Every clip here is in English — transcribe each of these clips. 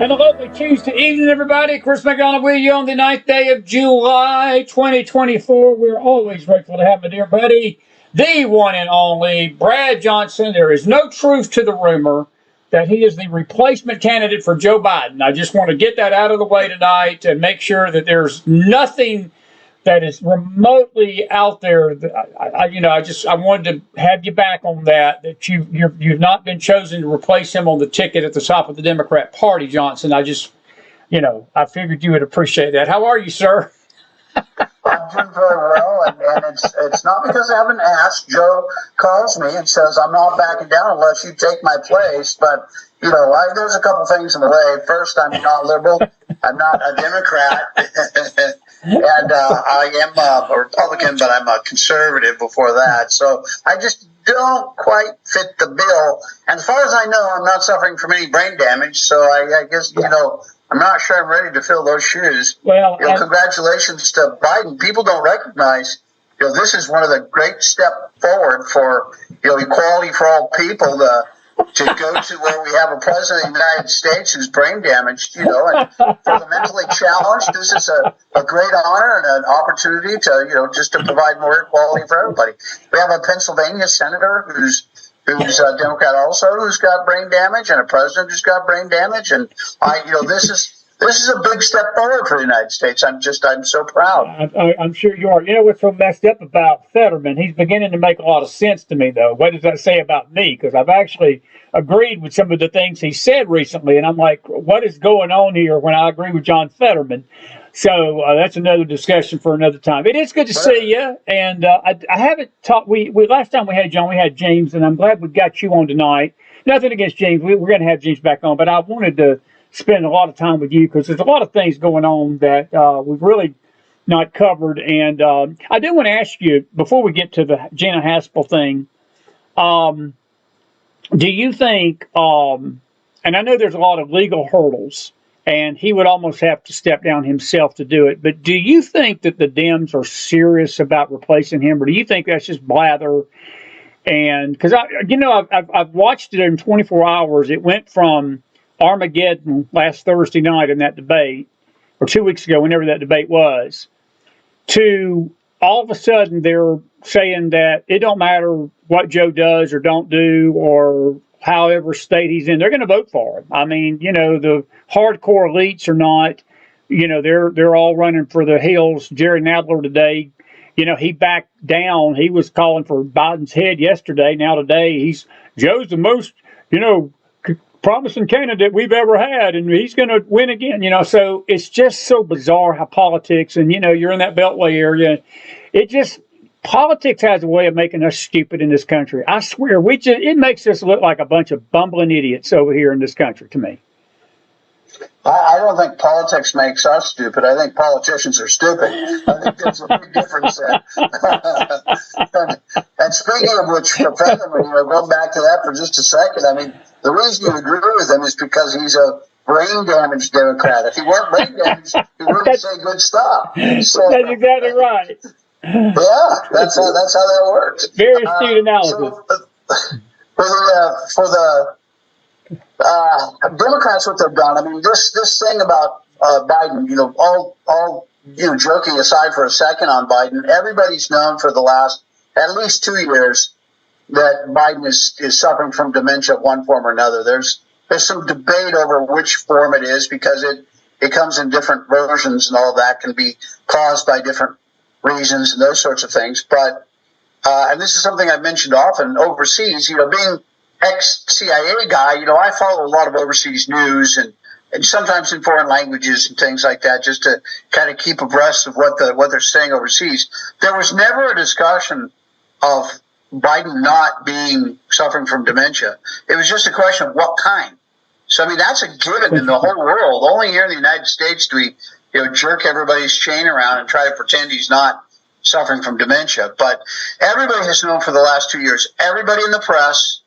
And a lovely Tuesday evening, everybody. Chris McDonald with you on the 9th day of July, 2024. We're always grateful to have my dear buddy, the one and only Brad Johnson. There is no truth to the rumor that he is the replacement candidate for Joe Biden. I just want to get that out of the way tonight and make sure that there's nothing that is remotely out there. I wanted to have you back on that. That you've not been chosen to replace him on the ticket at the top of the Democrat Party, Johnson. I figured you would appreciate that. How are you, sir? I'm doing very well, and it's not because I haven't asked. Joe calls me and says I'm not backing down unless you take my place. But there's a couple things in the way. First, I'm not liberal. I'm not a Democrat. And I am a Republican, but I'm a conservative before that. So I just don't quite fit the bill. And as far as I know, I'm not suffering from any brain damage. So I guess, I'm not sure I'm ready to fill those shoes. Well, congratulations to Biden. People don't recognize, this is one of the great step forward for, equality for all people to go to where we have a president of the United States who's brain damaged, and for the mentally challenged, this is a great honor and an opportunity to, just to provide more equality for everybody. We have a Pennsylvania senator who's a Democrat also, who's got brain damage, and a president who's got brain damage. And this is a big step forward for the United States. I'm so proud. I'm sure you are. You know what's so messed up about Fetterman? He's beginning to make a lot of sense to me, though. What does that say about me? Because I've actually agreed with some of the things he said recently, and I'm like, what is going on here when I agree with John Fetterman? So that's another discussion for another time. It is good to see you, and I haven't talked. We last time we had John, we had James, and I'm glad we got you on tonight. Nothing against James. We're going to have James back on, but I wanted to spend a lot of time with you because there's a lot of things going on that we've really not covered. And I do want to ask you, before we get to the Gina Haspel thing, do you think, and I know there's a lot of legal hurdles, and he would almost have to step down himself to do it, but do you think that the Dems are serious about replacing him, or do you think that's just blather? And because I've watched it in 24 hours. It went from Armageddon last Thursday night in that debate, or 2 weeks ago, whenever that debate was, to all of a sudden they're saying that it don't matter what Joe does or don't do or however state he's in, they're going to vote for him. I mean, the hardcore elites are not, they're all running for the hills. Jerry Nadler today, he backed down. He was calling for Biden's head yesterday. Now today, Joe's the most, promising candidate we've ever had, and he's going to win again. So it's just so bizarre how politics, and you're in that Beltway area. Politics has a way of making us stupid in this country. I swear, it makes us look like a bunch of bumbling idiots over here in this country to me. I don't think politics makes us stupid. I think politicians are stupid. I think there's a big difference there. And speaking of which, for Fetterman, going back to that for just a second, I mean, the reason you agree with him is because he's a brain damaged Democrat. If he weren't brain damaged, he wouldn't say good stuff. So, that's exactly right. Yeah, that's how that works. Very astute analysis. For the Democrats, what they've done, I mean, this thing about Biden, all joking aside for a second on Biden, everybody's known for the last at least 2 years that Biden is suffering from dementia of one form or another. There's some debate over which form it is because it comes in different versions, and all of that can be caused by different reasons and those sorts of things. But and this is something I've mentioned often overseas, being ex-CIA guy, I follow a lot of overseas news and sometimes in foreign languages and things like that, just to kind of keep abreast of what they're saying overseas. There was never a discussion of Biden not suffering from dementia. It was just a question of what kind. So, I mean, that's a given in the whole world. Only here in the United States do we, jerk everybody's chain around and try to pretend he's not suffering from dementia. But everybody has known for the last 2 years, everybody in the press,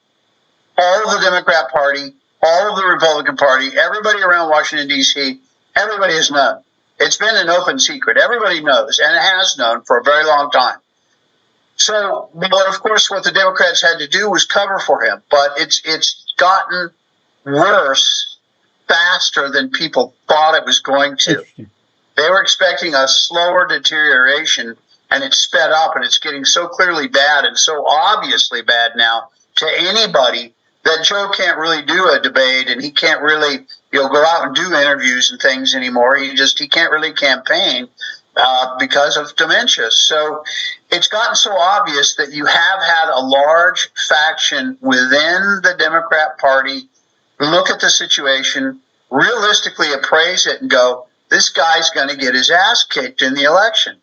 all of the Democrat Party, all of the Republican Party, everybody around Washington, D.C., everybody has known. It's been an open secret. Everybody knows, and it has known for a very long time. So, but of course, what the Democrats had to do was cover for him. But it's gotten worse faster than people thought it was going to. They were expecting a slower deterioration, and it's sped up, and it's getting so clearly bad and so obviously bad now to anybody that Joe can't really do a debate, and he can't really, go out and do interviews and things anymore. He can't really campaign because of dementia. So it's gotten so obvious that you have had a large faction within the Democrat Party look at the situation, realistically appraise it, and go, this guy's going to get his ass kicked in the election.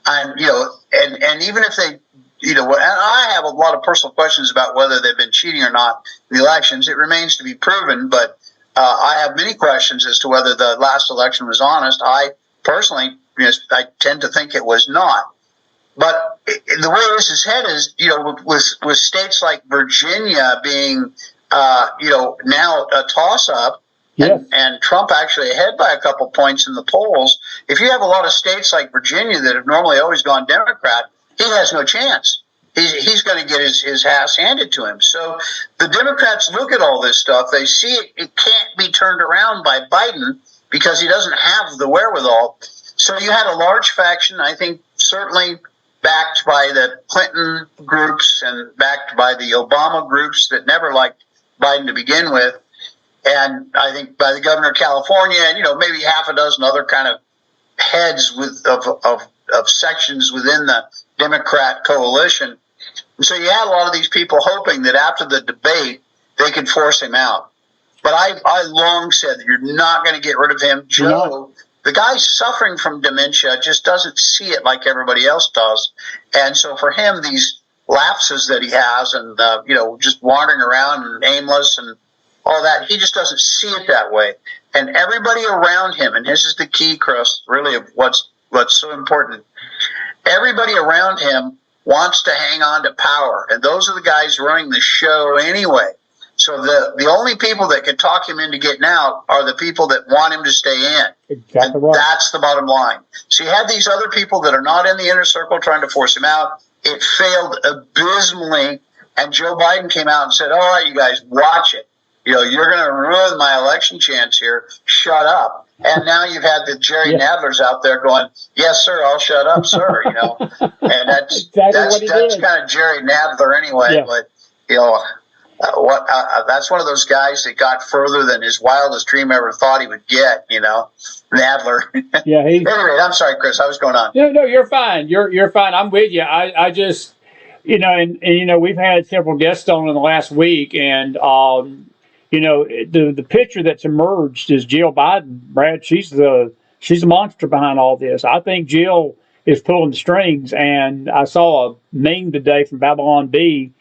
And, and even if they, and I have a lot of personal questions about whether they've been cheating or not in the elections. It remains to be proven, but I have many questions as to whether the last election was honest. I personally, I tend to think it was not. But the way this is headed is, with states like Virginia being, now a toss-up, yes, and Trump actually ahead by a couple points in the polls. If you have a lot of states like Virginia that have normally always gone Democrat, he has no chance. He's going to get his ass handed to him. So the Democrats look at all this stuff. They see it can't be turned around by Biden because he doesn't have the wherewithal. So you had a large faction, I think, certainly backed by the Clinton groups and backed by the Obama groups that never liked Biden to begin with. And I think by the governor of California and, maybe half a dozen other kind of heads of sections within the Democrat coalition. And so you had a lot of these people hoping that after the debate, they could force him out. But I long said that you're not going to get rid of him. Joe, the guy suffering from dementia, just doesn't see it like everybody else does. And so for him, these lapses that he has and, just wandering around and aimless and all that, he just doesn't see it that way. And everybody around him, and this is the key, Chris, really of what's so important, everybody around him wants to hang on to power. And those are the guys running the show anyway. So the only people that can talk him into getting out are the people that want him to stay in. Exactly right. That's the bottom line. So you have these other people that are not in the inner circle trying to force him out. It failed abysmally. And Joe Biden came out and said, all right, you guys, watch it. You're going to ruin my election chance here. Shut up. And now you've had the Jerry Nadlers out there going, yes, sir, I'll shut up, sir. And that's kind of Jerry Nadler anyway. Yeah. But, that's one of those guys that got further than his wildest dream ever thought he would get, Nadler. Yeah. Anyway, I'm sorry, Chris, I was going on. No, you're fine. You're fine. I'm with you. I just, and we've had several guests on in the last week, and, the picture that's emerged is Jill Biden, Brad. She's the monster behind all this. I think Jill is pulling the strings, and I saw a meme today from Babylon Bee,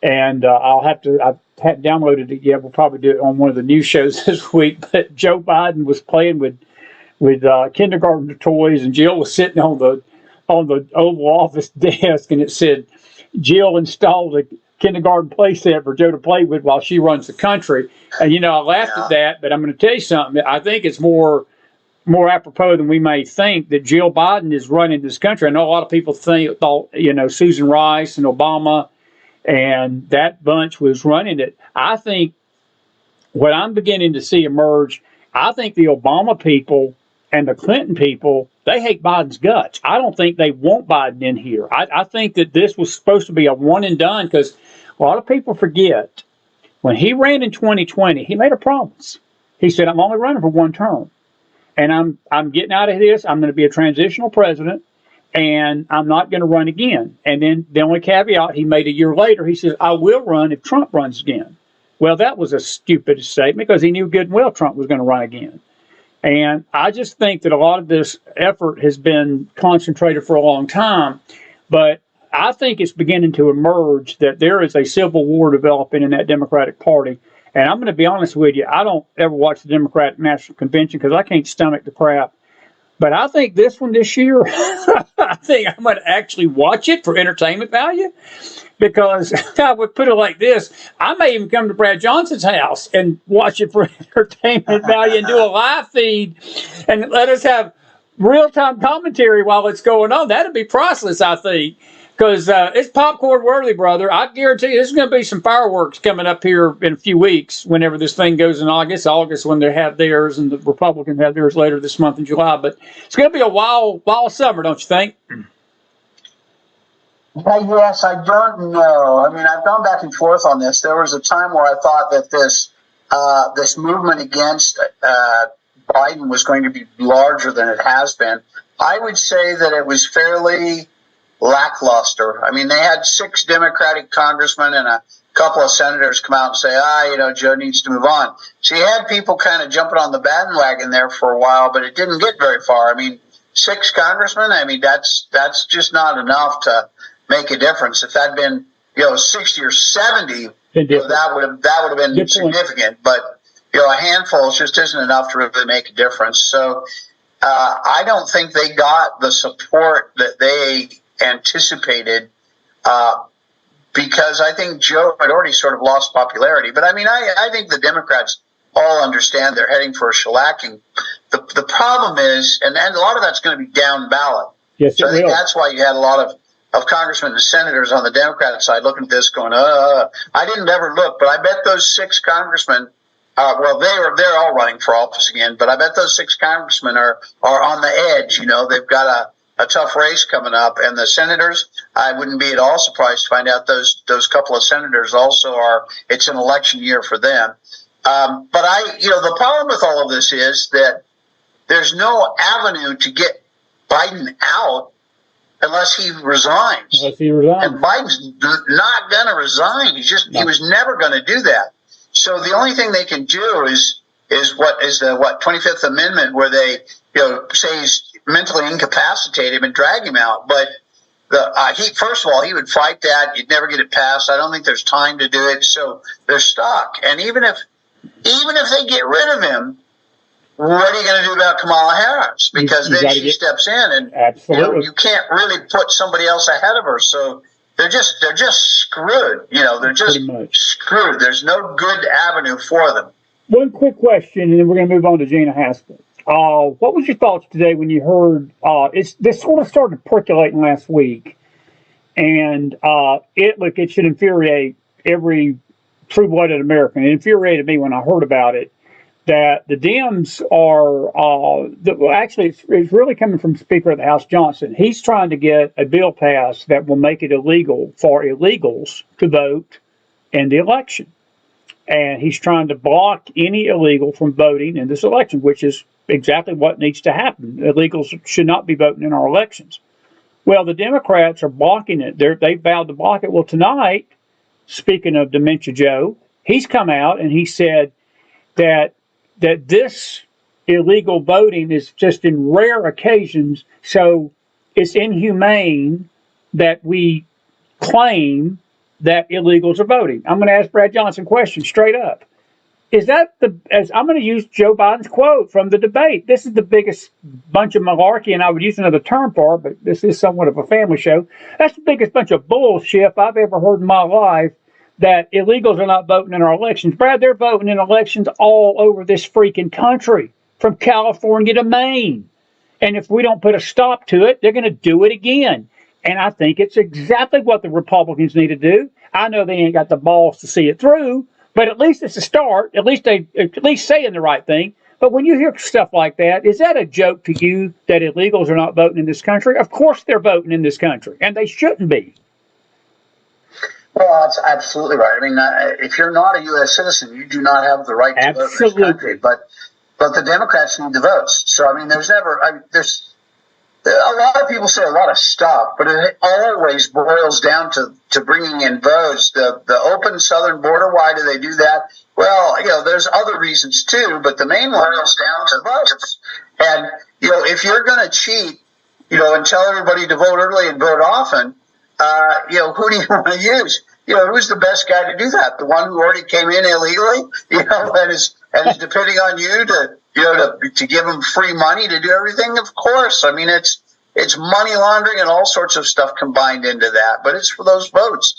and I haven't downloaded it yet. We'll probably do it on one of the news shows this week. But Joe Biden was playing with kindergarten toys, and Jill was sitting on the Oval Office desk, and it said, Jill installed a kindergarten play set for Joe to play with while she runs the country. And, I laughed at that, but I'm going to tell you something. I think it's more apropos than we may think that Jill Biden is running this country. I know a lot of people thought, Susan Rice and Obama and that bunch was running it. I think what I'm beginning to see emerge, I think the Obama people and the Clinton people, they hate Biden's guts. I don't think they want Biden in here. I think that this was supposed to be a one and done, because a lot of people forget when he ran in 2020, he made a promise. He said, I'm only running for one term, and I'm getting out of this. I'm going to be a transitional president, and I'm not going to run again. And then the only caveat he made a year later, he says, I will run if Trump runs again. Well, that was a stupid statement, because he knew good and well Trump was going to run again. And I just think that a lot of this effort has been concentrated for a long time, but I think it's beginning to emerge that there is a civil war developing in that Democratic Party. And I'm going to be honest with you, I don't ever watch the Democratic National Convention because I can't stomach the crap. But I think this one this year, I think I'm going to actually watch it for entertainment value, because I would put it like this. I may even come to Brad Johnson's house and watch it for entertainment value and do a live feed and let us have real-time commentary while it's going on. That'd be priceless, I think. Because it's popcorn worthy, brother. I guarantee you, there's going to be some fireworks coming up here in a few weeks. Whenever this thing goes in August when they have theirs, and the Republicans have theirs later this month in July. But it's going to be a wild summer, don't you think? Yes, I don't know. I mean, I've gone back and forth on this. There was a time where I thought that this movement against Biden was going to be larger than it has been. I would say that it was fairly lackluster. I mean, they had 6 Democratic congressmen and a couple of senators come out and say, Joe needs to move on. So you had people kind of jumping on the bandwagon there for a while, but it didn't get very far. I mean, 6 congressmen, I mean, that's just not enough to make a difference. If that had been, 60 or 70, that would have been significant. But, a handful just isn't enough to really make a difference. So I don't think they got the support that they anticipated, because I think Joe had already sort of lost popularity. But I mean, I think the Democrats all understand they're heading for a shellacking. The problem is, and a lot of that's going to be down ballot. Yes, so I think that's why you had a lot of congressmen and senators on the Democratic side looking at this going, I didn't ever look, but I bet those 6 congressmen, they're all running for office again, but I bet those 6 congressmen are on the edge. They've got a tough race coming up, and the senators, I wouldn't be at all surprised to find out those couple of senators also it's an election year for them. But the problem with all of this is that there's no avenue to get Biden out unless he resigns. And Biden's not going to resign. He was never going to do that. So the only thing they can do is the 25th Amendment, where they say he's mentally incapacitated and drag him out. But first of all, he would fight that. You'd never get it passed. I don't think there's time to do it. So they're stuck. And even if they get rid of him, what are you going to do about Kamala Harris? Because then she steps in, and absolutely. You can't really put somebody else ahead of her. So they're just screwed. They're just screwed. There's no good avenue for them. One quick question, and then we're going to move on to Gina Haspel. What was your thoughts today when you heard this sort of started percolating last week, and it should infuriate every true-blooded American. It infuriated me when I heard about it, that the Dems actually it's really coming from Speaker of the House Johnson. He's trying to get a bill passed that will make it illegal for illegals to vote in the election. And he's trying to block any illegal from voting in this election, which is exactly what needs to happen. Illegals should not be voting in our elections. Well, the Democrats are blocking it. They vowed to block it. Well, tonight, speaking of Dementia Joe, he's come out and he said that this illegal voting is just in rare occasions, so it's inhumane that we claim that illegals are voting. I'm going to ask Brad Johnson a question straight up. Is that I'm going to use Joe Biden's quote from the debate. This is the biggest bunch of malarkey, and I would use another term for it, but this is somewhat of a family show. That's the biggest bunch of bullshit I've ever heard in my life, that illegals are not voting in our elections. Brad, they're voting in elections all over this freaking country, from California to Maine. And if we don't put a stop to it, they're going to do it again. And I think it's exactly what the Republicans need to do. I know they ain't got the balls to see it through, but at least it's a start. At least saying the right thing. But when you hear stuff like that, is that a joke to you that illegals are not voting in this country? Of course they're voting in this country, and they shouldn't be. Well, that's absolutely right. I mean, if you're not a U.S. citizen, you do not have the right to vote in this country. But the Democrats need the votes. So, I mean, there's a lot of people say a lot of stuff, but it always boils down to bringing in votes. The open southern border, why do they do that? Well, there's other reasons too, but the main one is down to votes. And, if you're going to cheat, and tell everybody to vote early and vote often, who do you want to use? Who's the best guy to do that? The one who already came in illegally, and is depending on you to give them free money to do everything? Of course. I mean, it's money laundering and all sorts of stuff combined into that, but it's for those votes.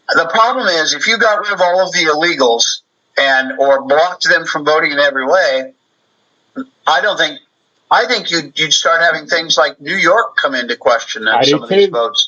The problem is, if you got rid of all of the illegals or blocked them from voting in every way, I think you'd start having things like New York come into question and some of these votes.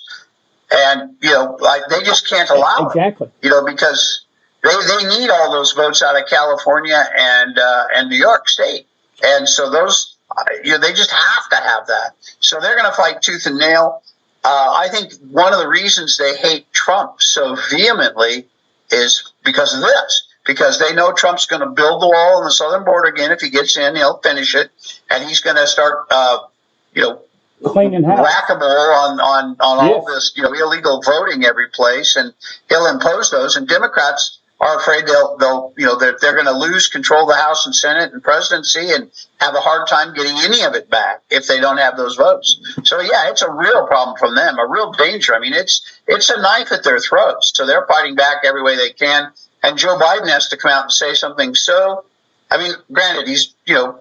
And, like they just can't allow exactly. it, because they need all those votes out of California and New York State. And so those, they just have to have that. So they're going to fight tooth and nail. I think one of the reasons they hate Trump so vehemently is because of this. Because they know Trump's going to build the wall on the southern border again. If he gets in, he'll finish it. And he's going to start, cleaning house, whack-a-mole on all this, illegal voting every place, and he'll impose those. And Democrats are afraid they're going to lose control of the House and Senate and presidency and have a hard time getting any of it back if they don't have those votes. So yeah, it's a real problem from them, a real danger. I mean, it's a knife at their throats. So they're fighting back every way they can. And Joe Biden has to come out and say something. So, I mean, granted, he's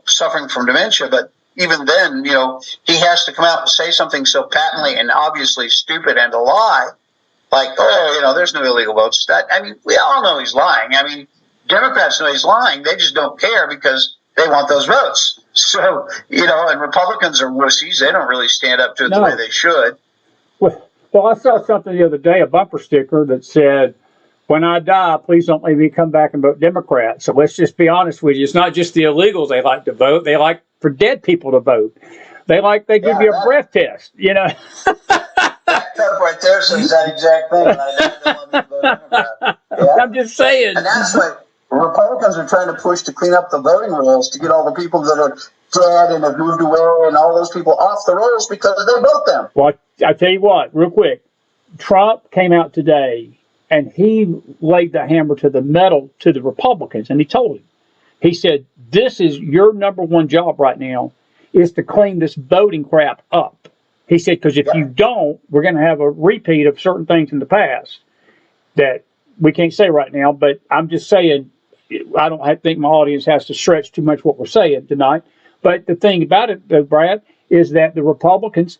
suffering from dementia, but even then, he has to come out and say something so patently and obviously stupid and a lie, like, there's no illegal votes. We all know he's lying. I mean, Democrats know he's lying. They just don't care because they want those votes. So, and Republicans are wussies. They don't really stand up to it the way they should. Well, I saw something the other day, a bumper sticker that said, "When I die, please don't let me come back and vote Democrat." So let's just be honest with you. It's not just the illegals they like to vote. They like for dead people to vote. They give you a breath test, That clip right there says that exact thing. And I don't want me to vote Democrat. Yeah. I'm just saying. And that's what Republicans are trying to push to clean up the voting rolls, to get all the people that are dead and have moved away and all those people off the rolls because they vote them. Well, I tell you what, real quick. Trump came out today and he laid the hammer to the metal to the Republicans, and he told him, he said, "This is your number one job right now, is to clean this voting crap up." He said, because if you don't, we're going to have a repeat of certain things in the past that we can't say right now. But I'm just saying, I don't think my audience has to stretch too much what we're saying tonight. But the thing about it, though, Brad, is that the Republicans,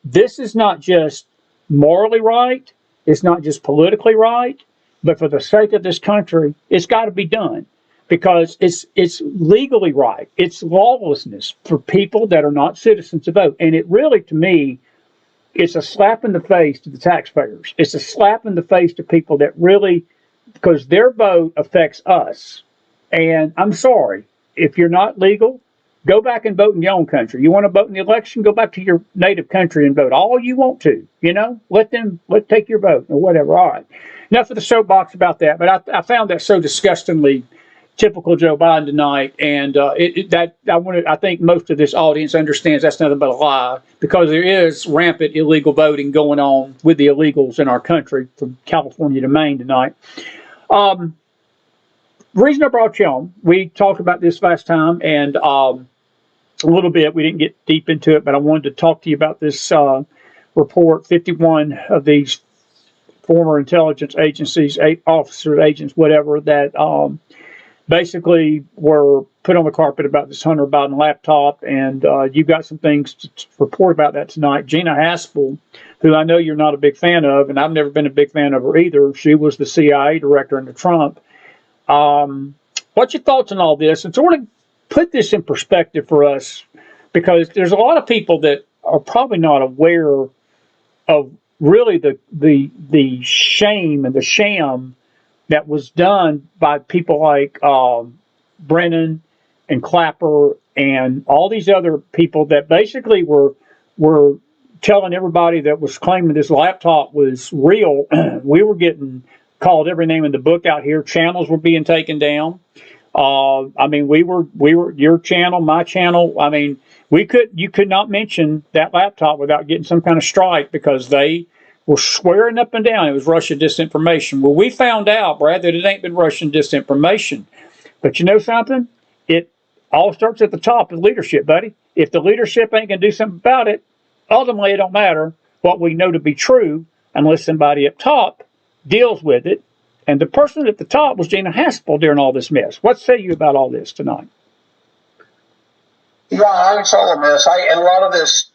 this is not just morally right. It's not just politically right, but for the sake of this country, it's got to be done because it's legally right. It's lawlessness for people that are not citizens to vote. And it really, to me, it's a slap in the face to the taxpayers. It's a slap in the face to people that really, because their vote affects us. And I'm sorry, if you're not legal, go back and vote in your own country. You want to vote in the election? Go back to your native country and vote all you want to. Let take your vote or whatever. All right. Enough of the soapbox about that. But I found that so disgustingly typical Joe Biden tonight, and I think most of this audience understands that's nothing but a lie because there is rampant illegal voting going on with the illegals in our country from California to Maine tonight. The reason I brought you on, we talked about this last time, and a little bit. We didn't get deep into it, but I wanted to talk to you about this report. 51 of these former intelligence agencies, officers, agents, whatever, that basically were put on the carpet about this Hunter Biden laptop. And you've got some things to report about that tonight. Gina Haspel, who I know you're not a big fan of, and I've never been a big fan of her either. She was the CIA director under Trump. What's your thoughts on all this? And sort of put this in perspective for us, because there's a lot of people that are probably not aware of really the shame and the sham that was done by people like Brennan and Clapper and all these other people that basically were telling everybody that was claiming this laptop was real. We were getting called every name in the book out here. Channels were being taken down. I mean, we were your channel, my channel. I mean, you could not mention that laptop without getting some kind of strike because they were swearing up and down it was Russian disinformation. Well, we found out, Brad, that it ain't been Russian disinformation. But you know something? It all starts at the top of leadership, buddy. If the leadership ain't going to do something about it, ultimately it don't matter what we know to be true unless somebody up top deals with it. And the person at the top was Gina Haspel during all this mess. What say you about all this tonight? Yeah, it's all a mess. And a lot of this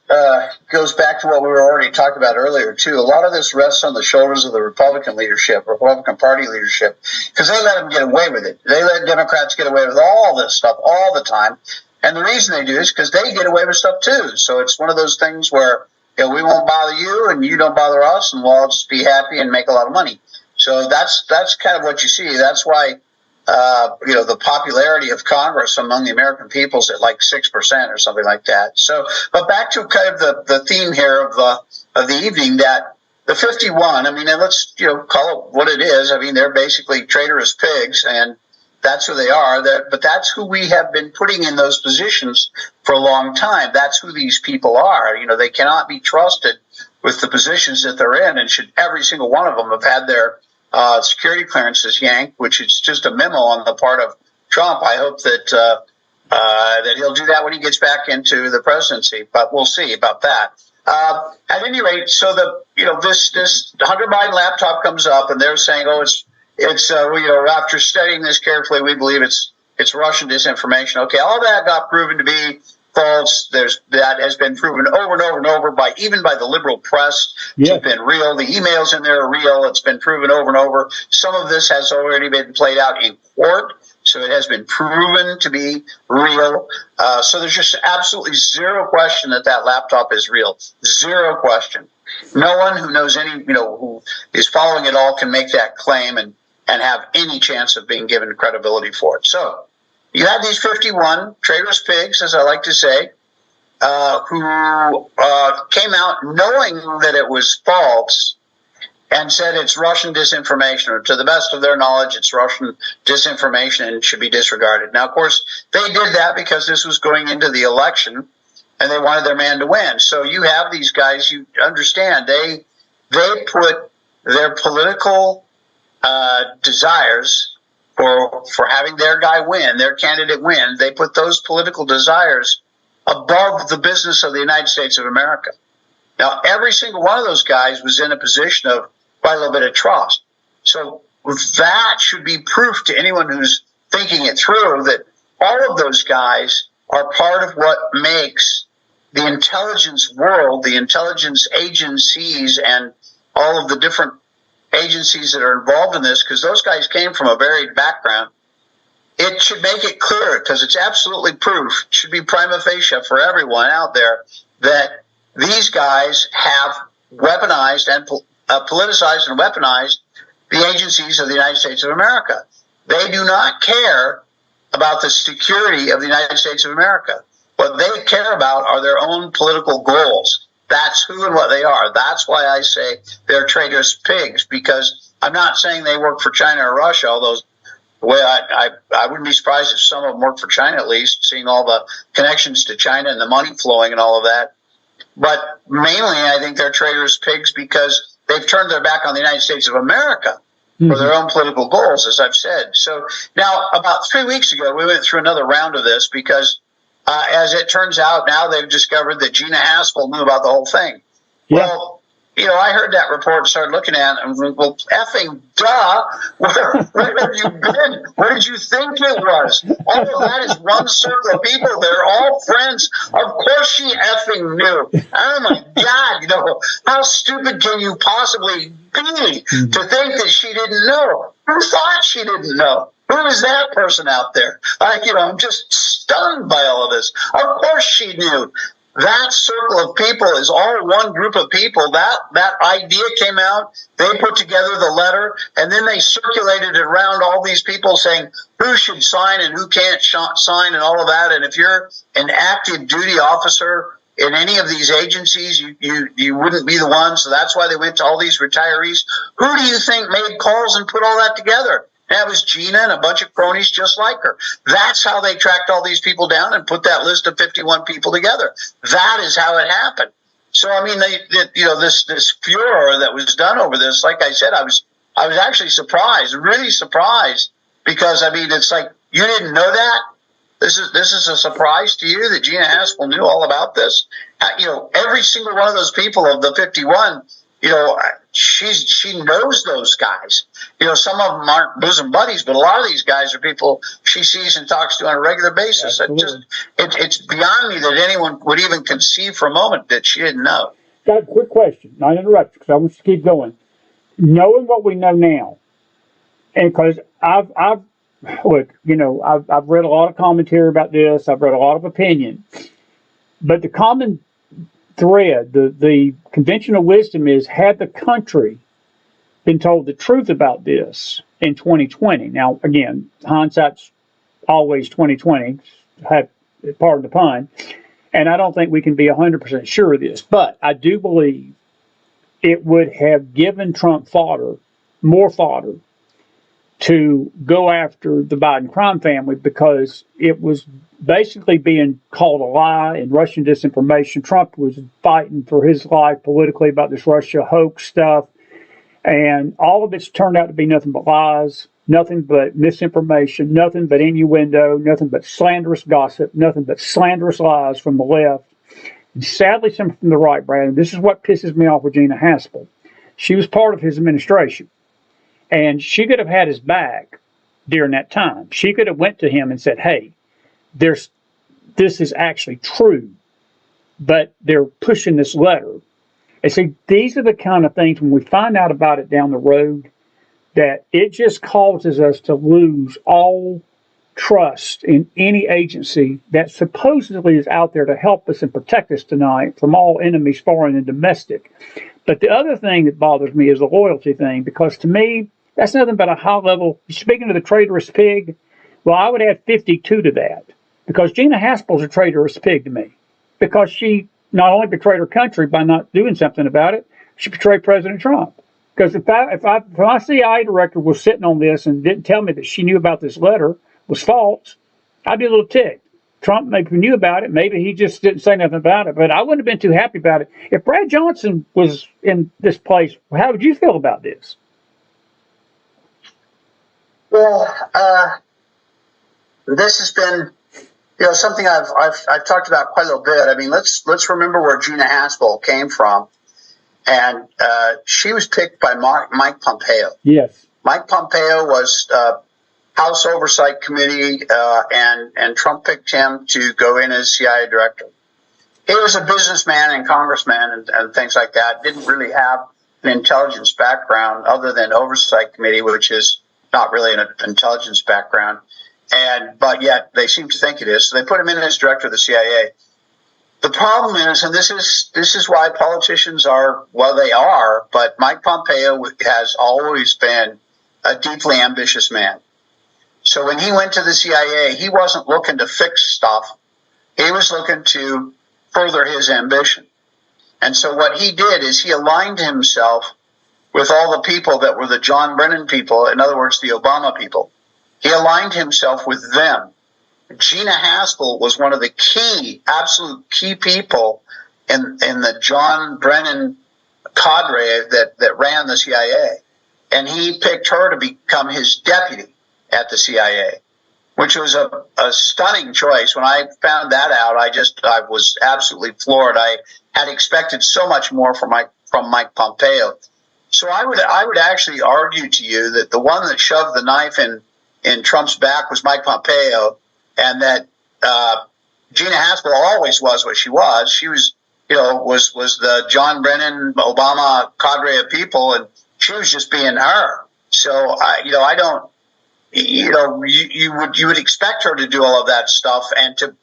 goes back to what we were already talking about earlier, too. A lot of this rests on the shoulders of the Republican leadership, Republican Party leadership, because they let them get away with it. They let Democrats get away with all this stuff all the time. And the reason they do is because they get away with stuff, too. So it's one of those things where we won't bother you, and you don't bother us, and we'll all just be happy and make a lot of money. So that's kind of what you see. That's why the popularity of Congress among the American people is at like 6% or something like that. So, but back to kind of the theme here of the evening, that the 51. I mean, and let's call it what it is. I mean, they're basically traitorous pigs, and that's who they are. But that's who we have been putting in those positions for a long time. That's who these people are. They cannot be trusted with the positions that they're in, and should every single one of them have had their security clearances yanked, which is just a memo on the part of Trump. I hope that that he'll do that when he gets back into the presidency, but we'll see about that. At any rate, so this Hunter Biden laptop comes up, and they're saying, oh, it's after studying this carefully, we believe it's Russian disinformation. Okay, all that got proven to be false. That has been proven over and over and over even by the liberal press to have been real. The emails in there are real. It's been proven over and over. Some of this has already been played out in court, so it has been proven to be real. So there's just absolutely zero question that laptop is real. Zero question. No one who knows who is following it all can make that claim and have any chance of being given credibility for it. So you had these 51 traitorous pigs, as I like to say, who came out knowing that it was false and said it's Russian disinformation, or to the best of their knowledge, it's Russian disinformation and should be disregarded. Now, of course, they did that because this was going into the election and they wanted their man to win. So you have these guys, you understand, they put their political desires for having their guy win, their candidate win, they put those political desires above the business of the United States of America. Now, every single one of those guys was in a position of quite a little bit of trust. So that should be proof to anyone who's thinking it through that all of those guys are part of what makes the intelligence world, the intelligence agencies, and all of the different agencies that are involved in this, because those guys came from a varied background. It should make it clear, because it's absolutely proof, it should be prima facie for everyone out there, that these guys have weaponized and politicized and weaponized the agencies of the United States of America. They do not care about the security of the United States of America. What they care about are their own political goals. That's who and what they are. That's why I say they're traitorous pigs, because I'm not saying they work for China or Russia, although I wouldn't be surprised if some of them work for China, at least, seeing all the connections to China and the money flowing and all of that. But mainly I think they're traitorous pigs because they've turned their back on the United States of America for their own political goals, as I've said. So now, about 3 weeks ago, we went through another round of this because as it turns out, now they've discovered that Gina Haspel knew about the whole thing. Yeah. Well, I heard that report and started looking at it and went, well, effing duh, where have you been? What did you think it was? All of that is one circle of people. They're all friends. Of course she effing knew. Oh, my God, how stupid can you possibly be to think that she didn't know? Who thought she didn't know? Who is that person out there? I'm just stunned by all of this. Of course she knew. That circle of people is all one group of people. That idea came out. They put together the letter, and then they circulated it around all these people saying who should sign and who can't sign and all of that. And if you're an active duty officer in any of these agencies, you wouldn't be the one. So that's why they went to all these retirees. Who do you think made calls and put all that together? That was Gina and a bunch of cronies just like her. That's how they tracked all these people down and put that list of 51 people together. That is how it happened. So, I mean, this furor that was done over this, like I said, I was actually surprised, really surprised, because, I mean, it's like, you didn't know that? This is a surprise to you that Gina Haspel knew all about this? Every single one of those people of the 51, she knows those guys. Some of them aren't bosom buddies, but a lot of these guys are people she sees and talks to on a regular basis. It's beyond me that anyone would even conceive for a moment that she didn't know. Got a quick question. Not interrupt because I want you to keep going. Knowing what we know now, and because I've read a lot of commentary about this. I've read a lot of opinion, but the common thread. The conventional wisdom is, had the country been told the truth about this in 2020. Now, again, hindsight's always 2020. Pardon the pun. And I don't think we can be 100% sure of this, but I do believe it would have given Trump more fodder, to go after the Biden crime family, because it was basically being called a lie and Russian disinformation. Trump was fighting for his life politically about this Russia hoax stuff, and all of it's turned out to be nothing but lies, nothing but misinformation, nothing but innuendo, nothing but slanderous gossip, nothing but slanderous lies from the left. And sadly, some from the right, Brad. And this is what pisses me off with Gina Haspel. She was part of his administration, and she could have had his back during that time. She could have went to him and said, hey, this is actually true, but they're pushing this letter. And see, these are the kind of things, when we find out about it down the road, that it just causes us to lose all trust in any agency that supposedly is out there to help us and protect us tonight from all enemies, foreign and domestic. But the other thing that bothers me is the loyalty thing, because to me, that's nothing but a high level. Speaking of the traitorous pig, well, I would add 52 to that, because Gina Haspel's a traitorous pig to me, because she not only betrayed her country by not doing something about it, she betrayed President Trump. Because if my CIA director was sitting on this and didn't tell me that she knew about this letter was false, I'd be a little ticked. Trump maybe knew about it, maybe he just didn't say nothing about it, but I wouldn't have been too happy about it. If Brad Johnson was in this place, how would you feel about this? Well, this has been, something I've talked about quite a little bit. I mean, let's remember where Gina Haspel came from, and she was picked by Mike Pompeo. Yes, Mike Pompeo was House Oversight Committee, and Trump picked him to go in as CIA director. He was a businessman and congressman and things like that. Didn't really have an intelligence background other than Oversight Committee, which is not really an intelligence background, but yet they seem to think it is. So they put him in as director of the CIA. The problem is, and this is why politicians are, well, they are, but Mike Pompeo has always been a deeply ambitious man. So when he went to the CIA, he wasn't looking to fix stuff. He was looking to further his ambition. And so what he did is he aligned himself with all the people that were the John Brennan people, in other words, the Obama people. He aligned himself with them. Gina Haspel was one of the absolute key people in the John Brennan cadre that ran the CIA. And he picked her to become his deputy at the CIA, which was a stunning choice. When I found that out, I was absolutely floored. I had expected so much more from Mike Pompeo. So I would actually argue to you that the one that shoved the knife in Trump's back was Mike Pompeo, and that Gina Haspel always was what she was. She was, was the John Brennan Obama cadre of people, and she was just being her. So I don't, you would expect her to do all of that stuff and to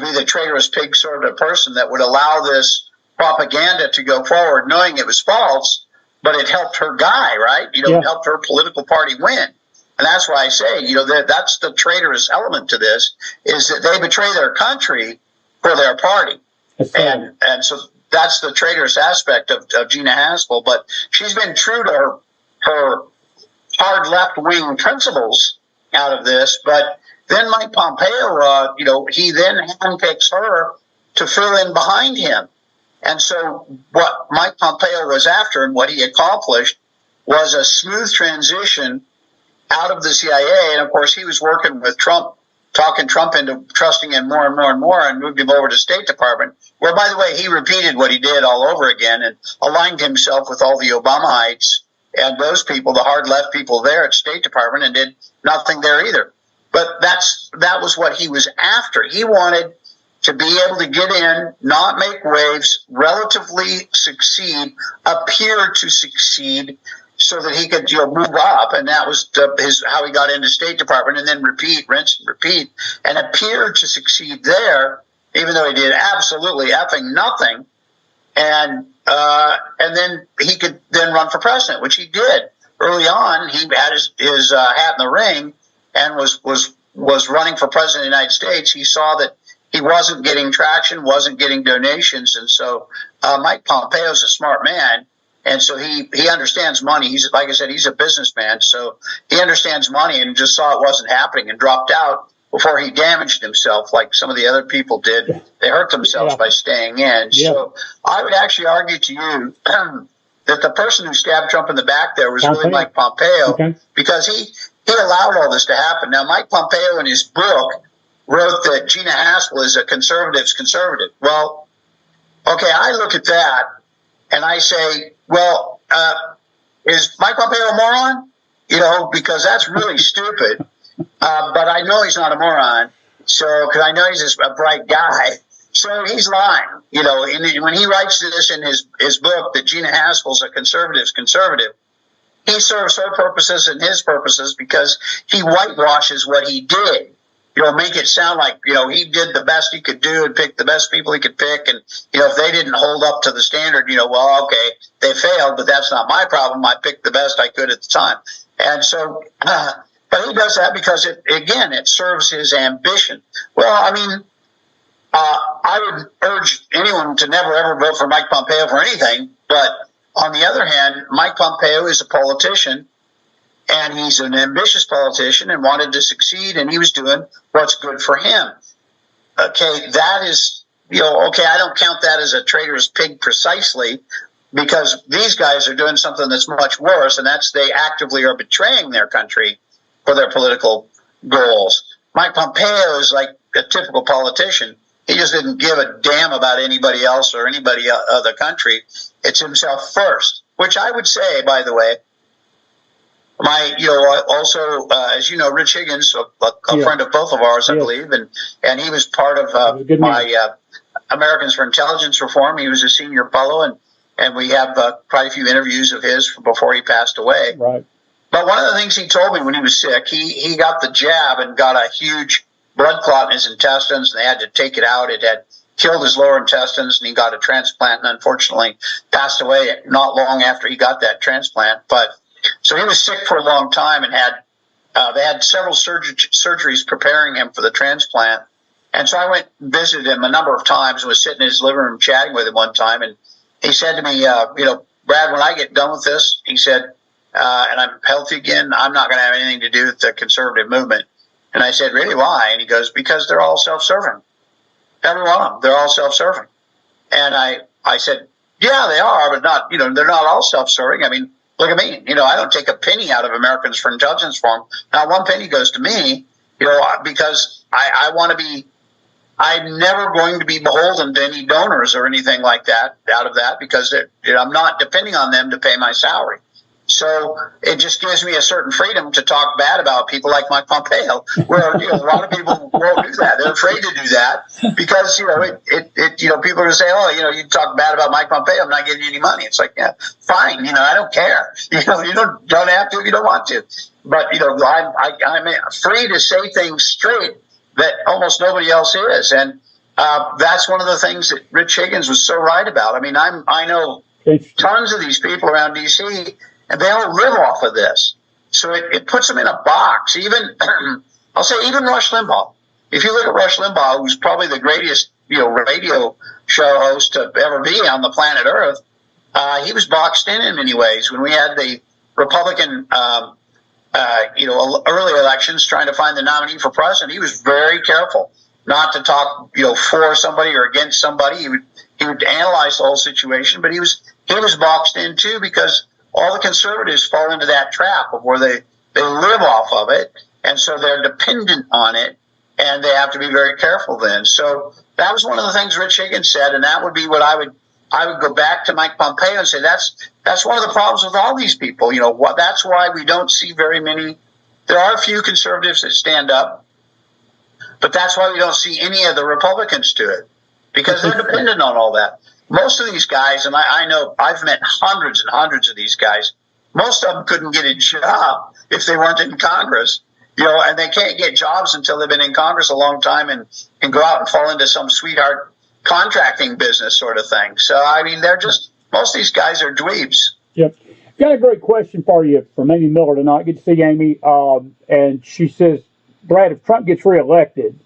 be the traitorous pig sort of person that would allow this propaganda to go forward, knowing it was false. But it helped her guy, right? It helped her political party win. And that's why I say, that's the traitorous element to this, is that they betray their country for their party. And so that's the traitorous aspect of Gina Haspel. But she's been true to her hard left-wing principles out of this. But then Mike Pompeo, he then handpicks her to fill in behind him. And so what Mike Pompeo was after and what he accomplished was a smooth transition out of the CIA. And, of course, he was working with Trump, talking Trump into trusting him more and more and more, and moved him over to State Department, where, by the way, he repeated what he did all over again and aligned himself with all the Obamaites and those people, the hard left people there at State Department, and did nothing there either. But that was what he was after. He wanted to be able to get in, not make waves, relatively succeed, appear to succeed, so that he could move up. And that was how he got into State Department, and then rinse and repeat, and appear to succeed there, even though he did absolutely effing nothing and then he could then run for president, which he did early on. He had his hat in the ring and was running for president of the United States. He saw that he wasn't getting traction, wasn't getting donations, and so Mike Pompeo is a smart man, and so he understands money. He's, like I said, he's a businessman, so he understands money and just saw it wasn't happening and dropped out before he damaged himself like some of the other people did. They hurt themselves by staying in. So I would actually argue to you that the person who stabbed Trump in the back there was really Mike Pompeo, because he allowed all this to happen. Now, Mike Pompeo in his book wrote that Gina Haspel is a conservative's conservative. Well, okay, I look at that and I say, well, is Mike Pompeo a moron? You know, because that's really stupid. But I know he's not a moron, so because I know he's a bright guy. So he's lying, you know. When he writes this in his book that Gina Haspel's a conservative's conservative, he serves her purposes and his purposes because he whitewashes what he did. You know, make it sound like, you know, he did the best he could do and picked the best people he could pick. And, you know, if they didn't hold up to the standard, you know, well, okay, they failed, but that's not my problem. I picked the best I could at the time. And so, but he does that because, it serves his ambition. Well, I mean, I would urge anyone to never, ever vote for Mike Pompeo for anything. But on the other hand, Mike Pompeo is a politician, and he's an ambitious politician and wanted to succeed, and he was doing what's good for him. Okay, that is, you know, okay, I don't count that as a traitorous pig precisely, because these guys are doing something that's much worse, and that's they actively are betraying their country for their political goals. Mike Pompeo is like a typical politician. He just didn't give a damn about anybody else or anybody of the country. It's himself first, which I would say, by the way, also, as you know, Rich Higgins, a friend of both of ours, I believe, and he was part of my Americans for Intelligence Reform. He was a senior fellow, and we have quite a few interviews of his before he passed away. Right. But one of the things he told me when he was sick, he got the jab and got a huge blood clot in his intestines, and they had to take it out. It had killed his lower intestines, and he got a transplant, and unfortunately passed away not long after he got that transplant. But so he was sick for a long time and they had several surgeries preparing him for the transplant. And so I went and visited him a number of times and was sitting in his living room chatting with him one time. And he said to me, Brad, when I get done with this, he said, and I'm healthy again, I'm not going to have anything to do with the conservative movement. And I said, really, why? And he goes, because they're all self-serving. Every one of them, they're all self-serving. And I said, yeah, they are, but not, they're not all self-serving. I mean, look at me. I don't take a penny out of Americans for Intelligence Reform. Not one penny goes to me, because I want to be, I'm never going to be beholden to any donors or anything like that out of that, because I'm not depending on them to pay my salary. So it just gives me a certain freedom to talk bad about people like Mike Pompeo, where a lot of people won't do that. They're afraid to do that because people are going to say, oh, you talk bad about Mike Pompeo, I'm not giving you any money. It's like, yeah, fine, I don't care. You don't have to if you don't want to. But I'm free to say things straight that almost nobody else is, and that's one of the things that Rich Higgins was so right about. I mean, I know tons of these people around D.C. and they all live off of this. So it puts them in a box. Even, I'll say even Rush Limbaugh. If you look at Rush Limbaugh, who's probably the greatest, radio show host to ever be on the planet Earth, he was boxed in many ways. When we had the Republican, early elections trying to find the nominee for president, he was very careful not to talk, for somebody or against somebody. He would analyze the whole situation, but he was boxed in too, because all the conservatives fall into that trap of where they live off of it, and so they're dependent on it, and they have to be very careful then. So that was one of the things Rich Higgins said, and that would be what I would go back to Mike Pompeo and say that's one of the problems with all these people. That's why we don't see very many. There are a few conservatives that stand up, but that's why we don't see any of the Republicans do it, because they're dependent on all that. Most of these guys, and I know I've met hundreds and hundreds of these guys, most of them couldn't get a job if they weren't in Congress, and they can't get jobs until they've been in Congress a long time and go out and fall into some sweetheart contracting business sort of thing. So, I mean, most of these guys are dweebs. Yep. Got a great question for you from Amy Miller tonight. Good to see Amy. And she says, Brad, if Trump gets reelected,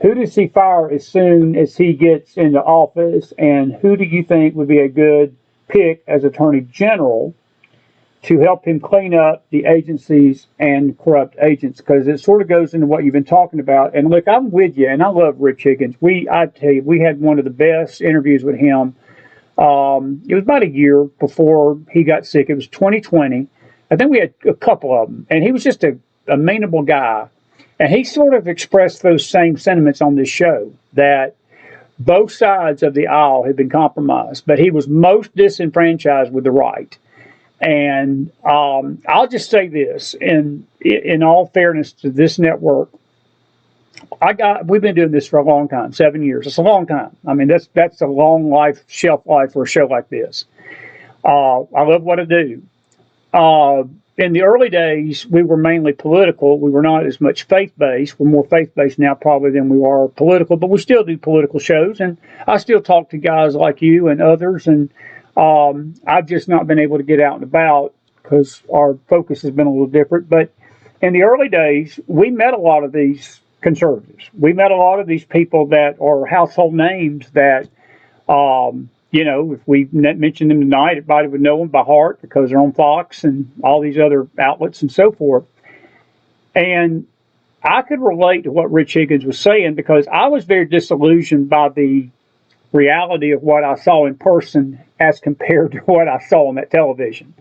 who does he fire as soon as he gets into office? And who do you think would be a good pick as Attorney General to help him clean up the agencies and corrupt agents? Because it sort of goes into what you've been talking about. And look, I'm with you, and I love Rich Higgins. I tell you, we had one of the best interviews with him. It was about a year before he got sick. It was 2020. I think we had a couple of them, and he was just a amenable guy. And he sort of expressed those same sentiments on this show, that both sides of the aisle had been compromised, but he was most disenfranchised with the right. And I'll just say this, in all fairness to this network, we've been doing this for a long time, 7 years. It's a long time. I mean, that's a long shelf life for a show like this. I love what I do. In the early days, we were mainly political. We were not as much faith-based. We're more faith-based now probably than we are political, but we still do political shows. And I still talk to guys like you and others. And I've just not been able to get out and about because our focus has been a little different. But in the early days, we met a lot of these conservatives. We met a lot of these people that are household names that, if we mentioned them tonight, everybody would know them by heart because they're on Fox and all these other outlets and so forth. And I could relate to what Rich Higgins was saying because I was very disillusioned by the reality of what I saw in person as compared to what I saw on that television.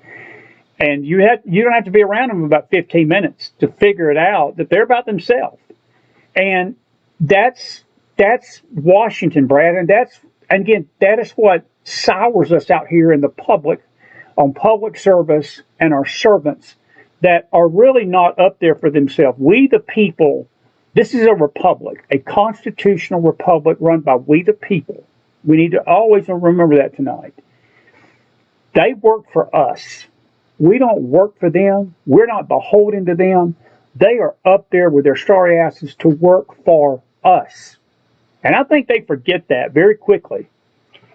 And you don't have to be around them about 15 minutes to figure it out that they're about themselves. And that's Washington, Brad, and that is what sours us out here in the public, on public service and our servants that are really not up there for themselves. We the people, this is a republic, a constitutional republic run by we the people. We need to always remember that tonight. They work for us. We don't work for them. We're not beholden to them. They are up there with their sorry asses to work for us. And I think they forget that very quickly.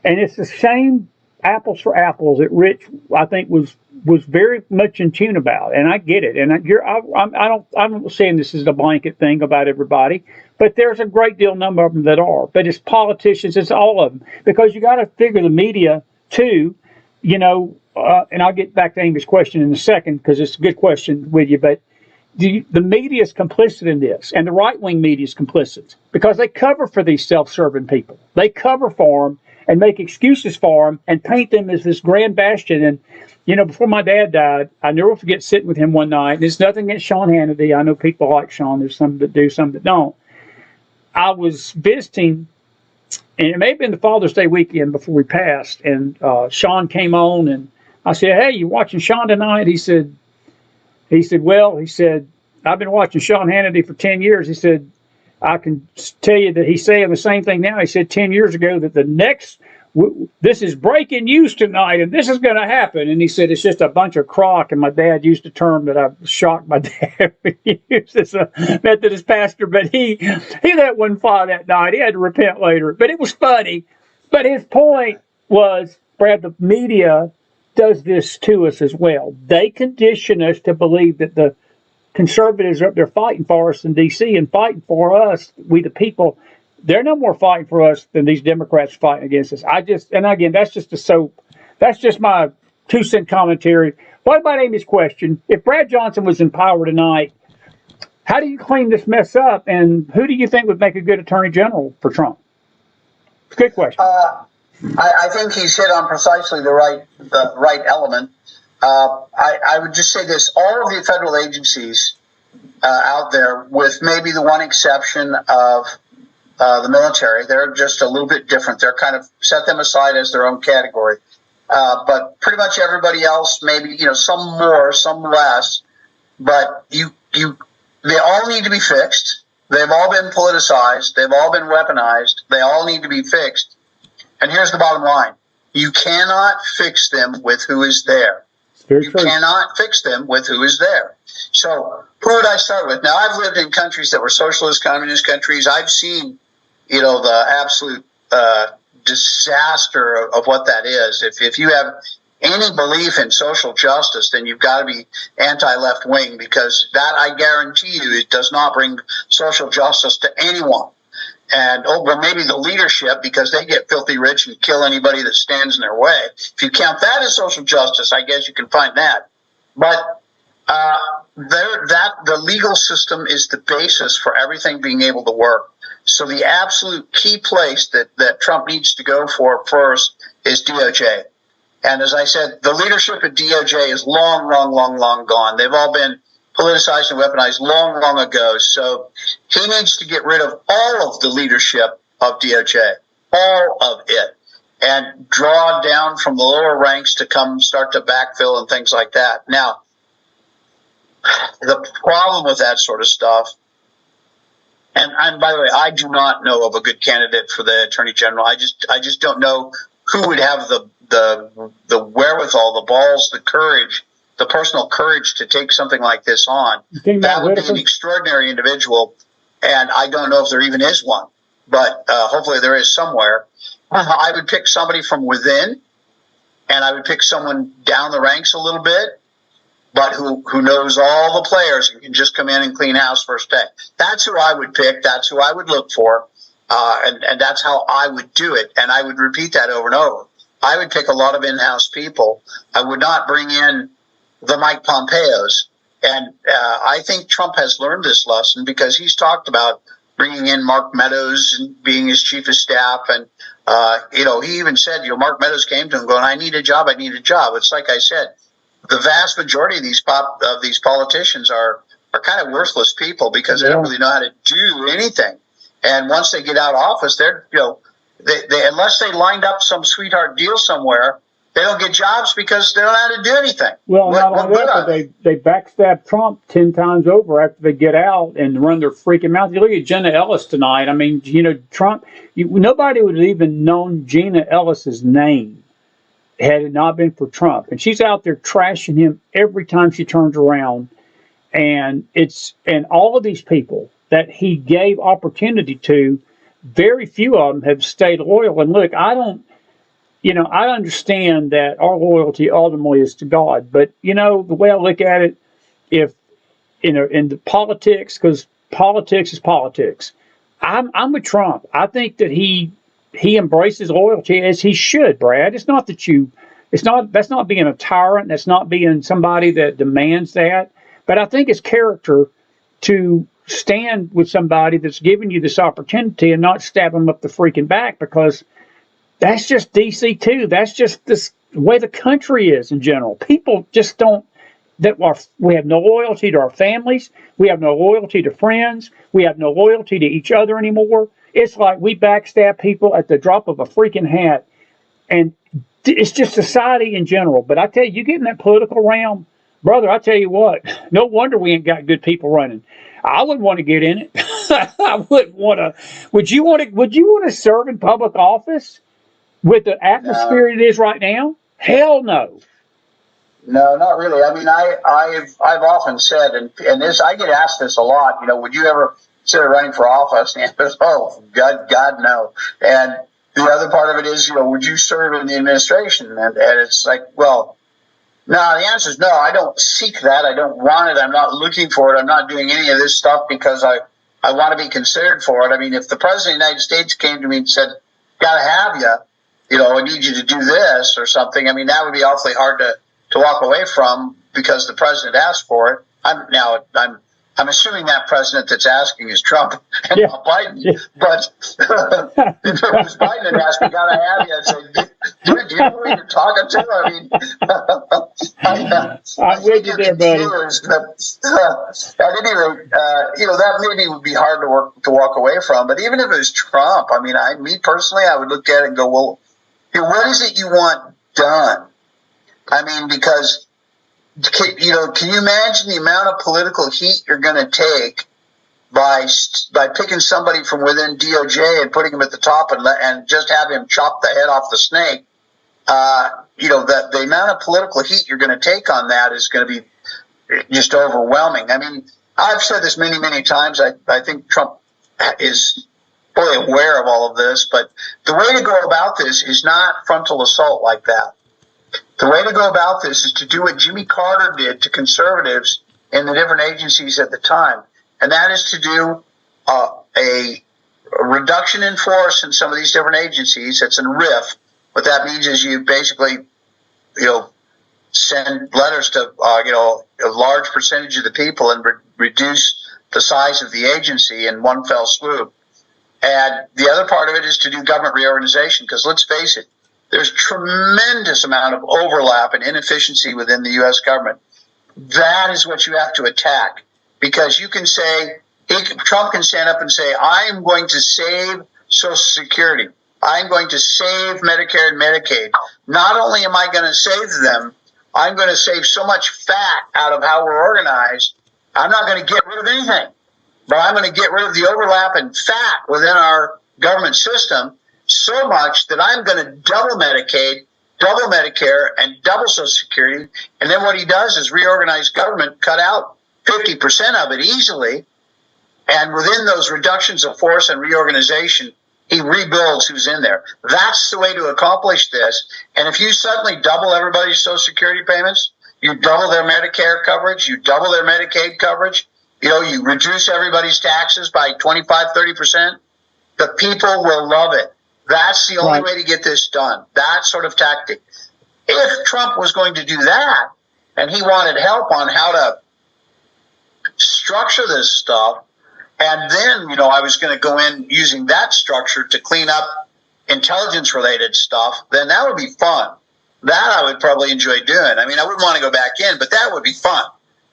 And it's the same apples for apples that Rich, I think, was very much in tune about. And I get it. And I'm not saying this is a blanket thing about everybody, but there's a great number of them that are. But it's politicians, it's all of them. Because you got to figure the media, too, and I'll get back to Amy's question in a second because it's a good question with you. But the media is complicit in this, and the right-wing media is complicit because they cover for these self-serving people. They cover for them and make excuses for them and paint them as this grand bastion. And, before my dad died, I never forget sitting with him one night. And it's nothing against Sean Hannity. I know people like Sean. There's some that do, some that don't. I was visiting, and it may have been the Father's Day weekend before we passed, and Sean came on, and I said, "Hey, you watching Sean tonight?" He said, well, I've been watching Sean Hannity for 10 years. He said, I can tell you that he's saying the same thing now. He said 10 years ago that this is breaking news tonight and this is going to happen. And he said, it's just a bunch of crock. And my dad used a term that I was shocked my dad used as a Methodist pastor, but he let one fly that night. He had to repent later, but it was funny. But his point was, Brad, the media does this to us as well. They condition us to believe that the conservatives are up there fighting for us in D.C. and fighting for us, we the people. They're no more fighting for us than these Democrats fighting against us. And again, that's just my 2-cent commentary. What about Amy's question? If Brad Johnson was in power tonight, how do you clean this mess up? And who do you think would make a good attorney general for Trump? Good question. I think he's hit on precisely the right element. I would just say this: all of the federal agencies out there, with maybe the one exception of the military, they're just a little bit different. They're kind of set them aside as their own category. But pretty much everybody else, maybe some more, some less. But they all need to be fixed. They've all been politicized. They've all been weaponized. They all need to be fixed. And here's the bottom line: you cannot fix them with who is there. You cannot fix them with who is there. So who would I start with? Now, I've lived in countries that were socialist, communist countries. I've seen, the absolute disaster of what that is. If you have any belief in social justice, then you've got to be anti-left wing, because that, I guarantee you, it does not bring social justice to anyone. And well, maybe the leadership, because they get filthy rich and kill anybody that stands in their way. If you count that as social justice, I guess you can find that. But the legal system is the basis for everything being able to work. So the absolute key place that Trump needs to go for first is DOJ. And as I said, the leadership at DOJ is long gone. They've all been politicized and weaponized long ago. So he needs to get rid of all of the leadership of DOJ, all of it, and draw down from the lower ranks to come start to backfill and things like that. Now, the problem with that sort of stuff, and by the way, I do not know of a good candidate for the Attorney General. I just don't know who would have the wherewithal, the balls, the courage, the personal courage to take something like this on. That would be an extraordinary individual, and I don't know if there even is one, but hopefully there is somewhere. I would pick somebody from within, and I would pick someone down the ranks a little bit, but who knows all the players and can just come in and clean house first day. That's who I would pick. That's who I would look for, and that's how I would do it, and I would repeat that over and over. I would pick a lot of in-house people. I would not bring in the Mike Pompeos. And I think Trump has learned this lesson, because he's talked about bringing in Mark Meadows and being his chief of staff. And, he even said, Mark Meadows came to him going, I need a job. It's like I said, the vast majority of these politicians are kind of worthless people, because they don't really know how to do anything. And once they get out of office, they're, they unless they lined up some sweetheart deal somewhere, they don't get jobs because they don't know how to do anything. Well, not only that, but they backstab Trump 10 times over after they get out and run their freaking mouth. You look at Jenna Ellis tonight. I mean, Trump, nobody would have even known Jenna Ellis's name had it not been for Trump. And she's out there trashing him every time she turns around. And all of these people that he gave opportunity to, very few of them have stayed loyal. And look, I understand that our loyalty ultimately is to God. But, the way I look at it, if, in the politics, because politics is politics, I'm with Trump. I think that he embraces loyalty as he should, Brad. It's not that that's not being a tyrant. That's not being somebody that demands that. But I think it's character to stand with somebody that's giving you this opportunity and not stab them up the freaking back, because that's just DC too. That's just the way the country is in general. People just don't. We have no loyalty to our families. We have no loyalty to friends. We have no loyalty to each other anymore. It's like we backstab people at the drop of a freaking hat, and it's just society in general. But I tell you, you get in that political realm, brother. I tell you what. No wonder we ain't got good people running. I wouldn't want to get in it. I wouldn't want to. Would you want to serve in public office with the atmosphere it is right now? Hell no. No, not really. I mean, I've often said, and this, I get asked this a lot. Would you ever consider running for office? And the answer is, oh, God, no. And the other part of it is, would you serve in the administration? And it's like, well, no. The answer is no. I don't seek that. I don't want it. I'm not looking for it. I'm not doing any of this stuff because I want to be considered for it. I mean, if the president of the United States came to me and said, "Got to have you," I need you to do this or something. I mean, that would be awfully hard to walk away from because the president asked for it. I'm assuming that president that's asking is Trump and not Biden. Yeah. But if it was Biden that asked me, "Gotta have you," I'd say, "Dude, do you know who you're talking to?" I mean, I'm with you there, buddy. At any rate, that maybe would be hard to walk away from. But even if it was Trump, I mean, me personally, I would look at it and go, "Well, what is it you want done?" I mean, because, can you imagine the amount of political heat you're going to take by picking somebody from within DOJ and putting him at the top and just have him chop the head off the snake? The amount of political heat you're going to take on that is going to be just overwhelming. I mean, I've said this many, many times. I think Trump fully aware of all of this, but the way to go about this is not frontal assault like that. The way to go about this is to do what Jimmy Carter did to conservatives in the different agencies at the time, and that is to do a reduction in force in some of these different agencies. That's in RIF. What that means is you basically, send letters to, a large percentage of the people and reduce the size of the agency in one fell swoop. And the other part of it is to do government reorganization, because let's face it, there's tremendous amount of overlap and inefficiency within the U.S. government. That is what you have to attack, because you can say, Trump can stand up and say, I am going to save Social Security. I'm going to save Medicare and Medicaid. Not only am I going to save them, I'm going to save so much fat out of how we're organized. I'm not going to get rid of anything, but I'm going to get rid of the overlap and fat within our government system so much that I'm going to double Medicaid, double Medicare, and double Social Security. And then what he does is reorganize government, cut out 50% of it easily. And within those reductions of force and reorganization, he rebuilds who's in there. That's the way to accomplish this. And if you suddenly double everybody's Social Security payments, you double their Medicare coverage, you double their Medicaid coverage, you reduce everybody's taxes by 25, 30%, the people will love it. That's the only way to get this done, that sort of tactic. If Trump was going to do that, and he wanted help on how to structure this stuff, and then, I was going to go in using that structure to clean up intelligence-related stuff, then that would be fun. That I would probably enjoy doing. I mean, I wouldn't want to go back in, but that would be fun.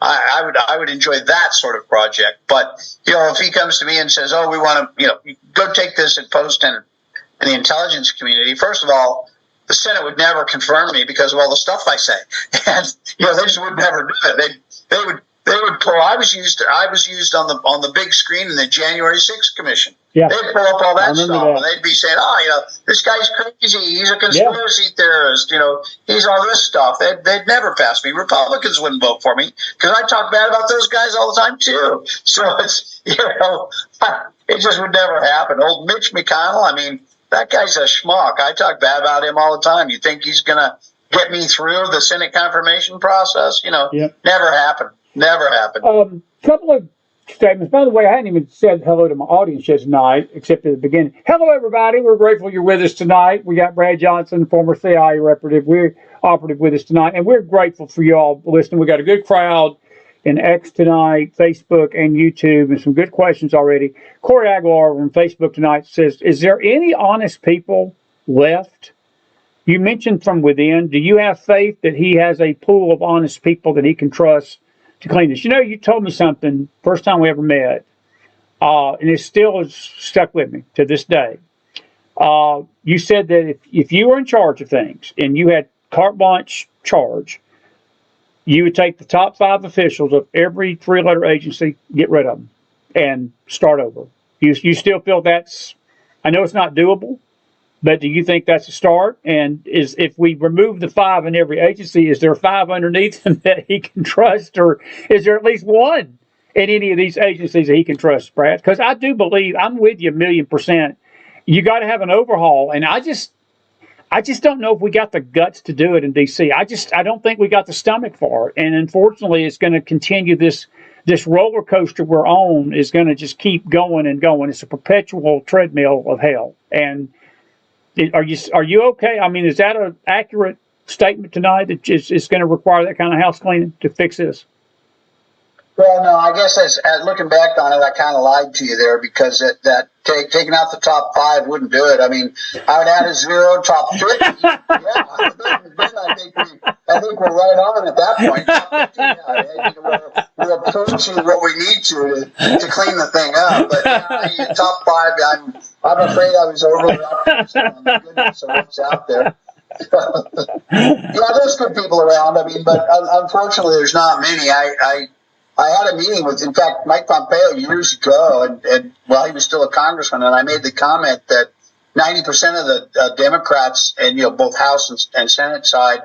I would enjoy that sort of project. But, if he comes to me and says, we want to, go take this and post in the intelligence community, first of all, the Senate would never confirm me because of all the stuff I say. And, they just would never do it. They would pull. I was used on the big screen in the January 6th Commission. Yeah. They'd pull up all that stuff, and they'd be saying, this guy's crazy. He's a conspiracy theorist. He's all this stuff. They'd never pass me. Republicans wouldn't vote for me because I talk bad about those guys all the time too. So it's it just would never happen. Old Mitch McConnell. I mean, that guy's a schmuck. I talk bad about him all the time. You think he's gonna get me through the Senate confirmation process? Never happened. Never happened. Couple of statements. By the way, I hadn't even said hello to my audience yet tonight, except at the beginning. Hello, everybody. We're grateful you're with us tonight. We got Brad Johnson, former CIA operative, with us tonight, and we're grateful for you all listening. We got a good crowd in X tonight, Facebook, and YouTube, and some good questions already. Corey Aguilar from Facebook tonight says, is there any honest people left? You mentioned from within. Do you have faith that he has a pool of honest people that he can trust to clean this? You told me something first time we ever met, and it still is stuck with me to this day. You said that if you were in charge of things and you had carte blanche charge, you would take the top 5 officials of every 3-letter agency, get rid of them, and start over. You still feel that's, I know it's not doable, but do you think that's a start? And if we remove the 5 in every agency, is there 5 underneath him that he can trust, or is there at least 1 in any of these agencies that he can trust, Brad? Because I do believe, I'm with you 1,000,000%. You got to have an overhaul, and I just don't know if we got the guts to do it in D.C. I don't think we got the stomach for it, and unfortunately, it's going to continue this roller coaster we're on is going to just keep going and going. It's a perpetual treadmill of hell, and are you okay? I mean, is that an accurate statement tonight that it's going to require that kind of house cleaning to fix this? Well, no, I guess as looking back on it, I kind of lied to you there because taking out the top 5 wouldn't do it. I mean, I would add a 0, top 50. Yeah, I think we're right on at that point. Top 50, yeah, we're approaching what we need to clean the thing up. But top 5, I'm afraid I was overly optimistic on the goodness of what's out there. There's good people around. I mean, but unfortunately, there's not many. I had a meeting with, in fact, Mike Pompeo years ago, and while he was still a congressman, and I made the comment that 90% of the Democrats, and both House and Senate side,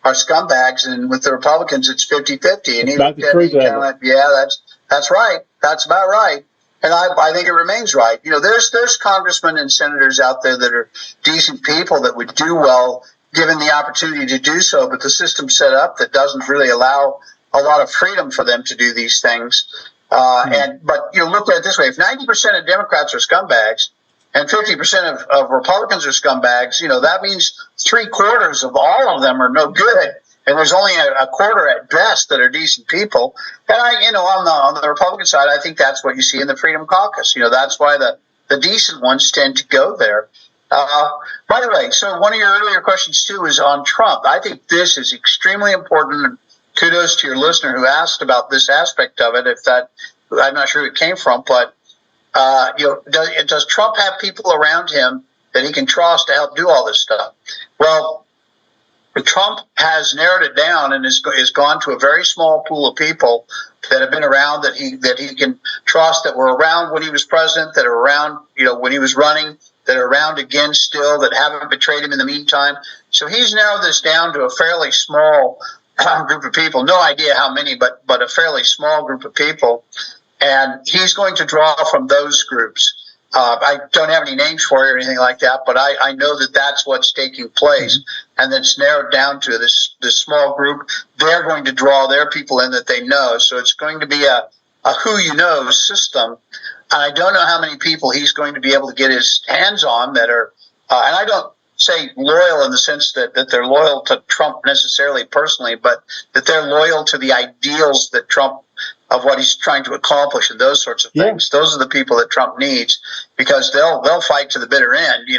are scumbags, and with the Republicans, it's 50-50. And he looked at me and kind of went, "Yeah, that's right. That's about right." And I think it remains right. There's congressmen and senators out there that are decent people that would do well given the opportunity to do so, but the system's set up that doesn't really allow a lot of freedom for them to do these things. But look at it this way: if 90% of Democrats are scumbags and 50% of Republicans are scumbags, that means 3/4 of all of them are no good. And there's only a quarter at best that are decent people. And on the Republican side, I think that's what you see in the Freedom Caucus. That's why the decent ones tend to go there. By the way, so one of your earlier questions too is on Trump. I think this is extremely important. And kudos to your listener who asked about this aspect of it. I'm not sure who it came from, but does Trump have people around him that he can trust to help do all this stuff? Well, Trump has narrowed it down and has gone to a very small pool of people that have been around that he can trust, that were around when he was president, that are around when he was running, that are around again still, that haven't betrayed him in the meantime. So he's narrowed this down to a fairly small group of people. No idea how many, but a fairly small group of people, and he's going to draw from those groups. I don't have any names for you or anything like that, but I know that that's what's taking place, and it's narrowed down to this small group. They're going to draw their people in that they know, so it's going to be a who you know system. And I don't know how many people he's going to be able to get his hands on that are, and I don't say loyal in the sense that they're loyal to Trump necessarily personally, but that they're loyal to the ideals that Trump, of what he's trying to accomplish and those sorts of things. Those are the people that Trump needs, because they'll fight to the bitter end.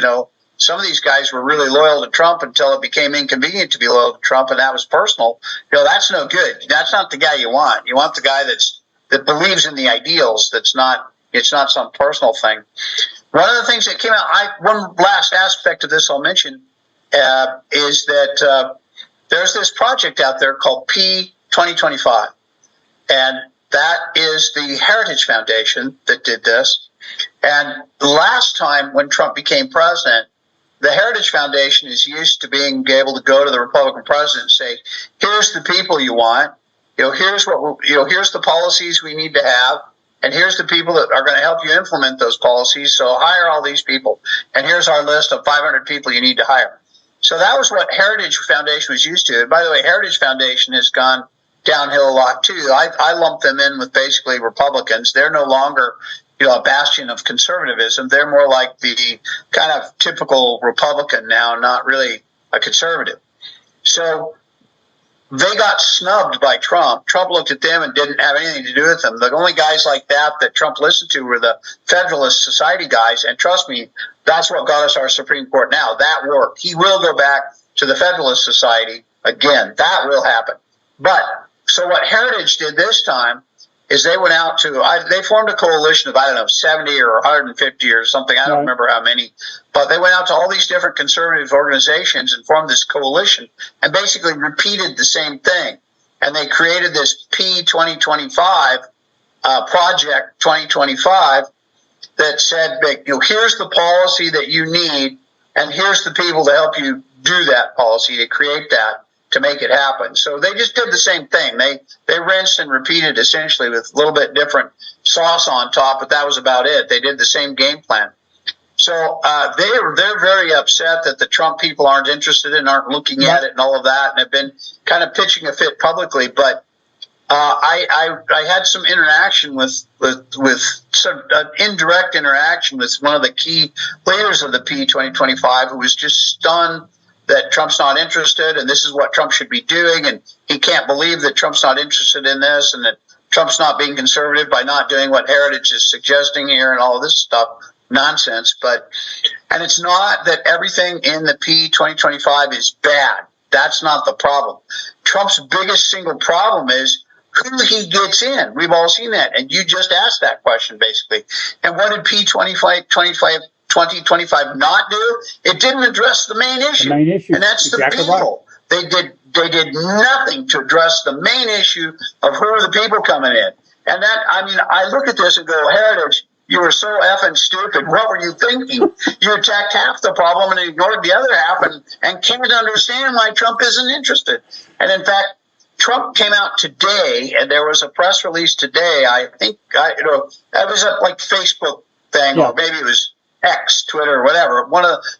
Some of these guys were really loyal to Trump until it became inconvenient to be loyal to Trump, and that was personal. That's no good. That's not the guy you want. You want the guy that believes in the ideals. It's not some personal thing. One of the things that came out, one last aspect of this I'll mention, is that there's this project out there called P2025. And that is the Heritage Foundation that did this. And the last time when Trump became president, the Heritage Foundation is used to being able to go to the Republican president and say, here's the people you want. Here's here's the policies we need to have. And here's the people that are going to help you implement those policies. So hire all these people. And here's our list of 500 people you need to hire. So that was what Heritage Foundation was used to. And by the way, Heritage Foundation has gone downhill a lot too. I lump them in with basically Republicans. They're no longer, a bastion of conservatism. They're more like the kind of typical Republican now, not really a conservative. So they got snubbed by Trump. Trump looked at them and didn't have anything to do with them. The only guys like that Trump listened to were the Federalist Society guys. And trust me, that's what got us our Supreme Court now. That worked. He will go back to the Federalist Society again. That will happen. But so what Heritage did this time is they went out they formed a coalition of, 70 or 150 or something. I don't remember how many. But they went out to all these different conservative organizations and formed this coalition and basically repeated the same thing. And they created this P2025, Project 2025, that said, here's the policy that you need, and here's the people to help you do that policy, to create that, to make it happen. So they just did the same thing. They rinsed and repeated essentially with a little bit different sauce on top, but that was about it. They did the same game plan. So they're very upset that the Trump people aren't interested and aren't looking at it and all of that, and have been kind of pitching a fit publicly. But I had some interaction with some indirect interaction with one of the key leaders of the P2025, who was just stunned that Trump's not interested, and this is what Trump should be doing, and he can't believe that Trump's not interested in this, and that Trump's not being conservative by not doing what Heritage is suggesting here, and all of this stuff. Nonsense. And it's not that everything in the P2025 is bad. That's not the problem. Trump's biggest single problem is who he gets in. We've all seen that, and you just asked that question basically. And what did P2025 not do? It didn't address the main issue. And that's exactly the people. Right. They did nothing to address the main issue of who are the people coming in. And I look at this and go, Heritage, you were so effing stupid. What were you thinking? You attacked half the problem and ignored the other half, and can't understand why Trump isn't interested. And in fact, Trump came out today, and there was a press release today. I think that was a like Facebook thing, or maybe it was X, Twitter, whatever.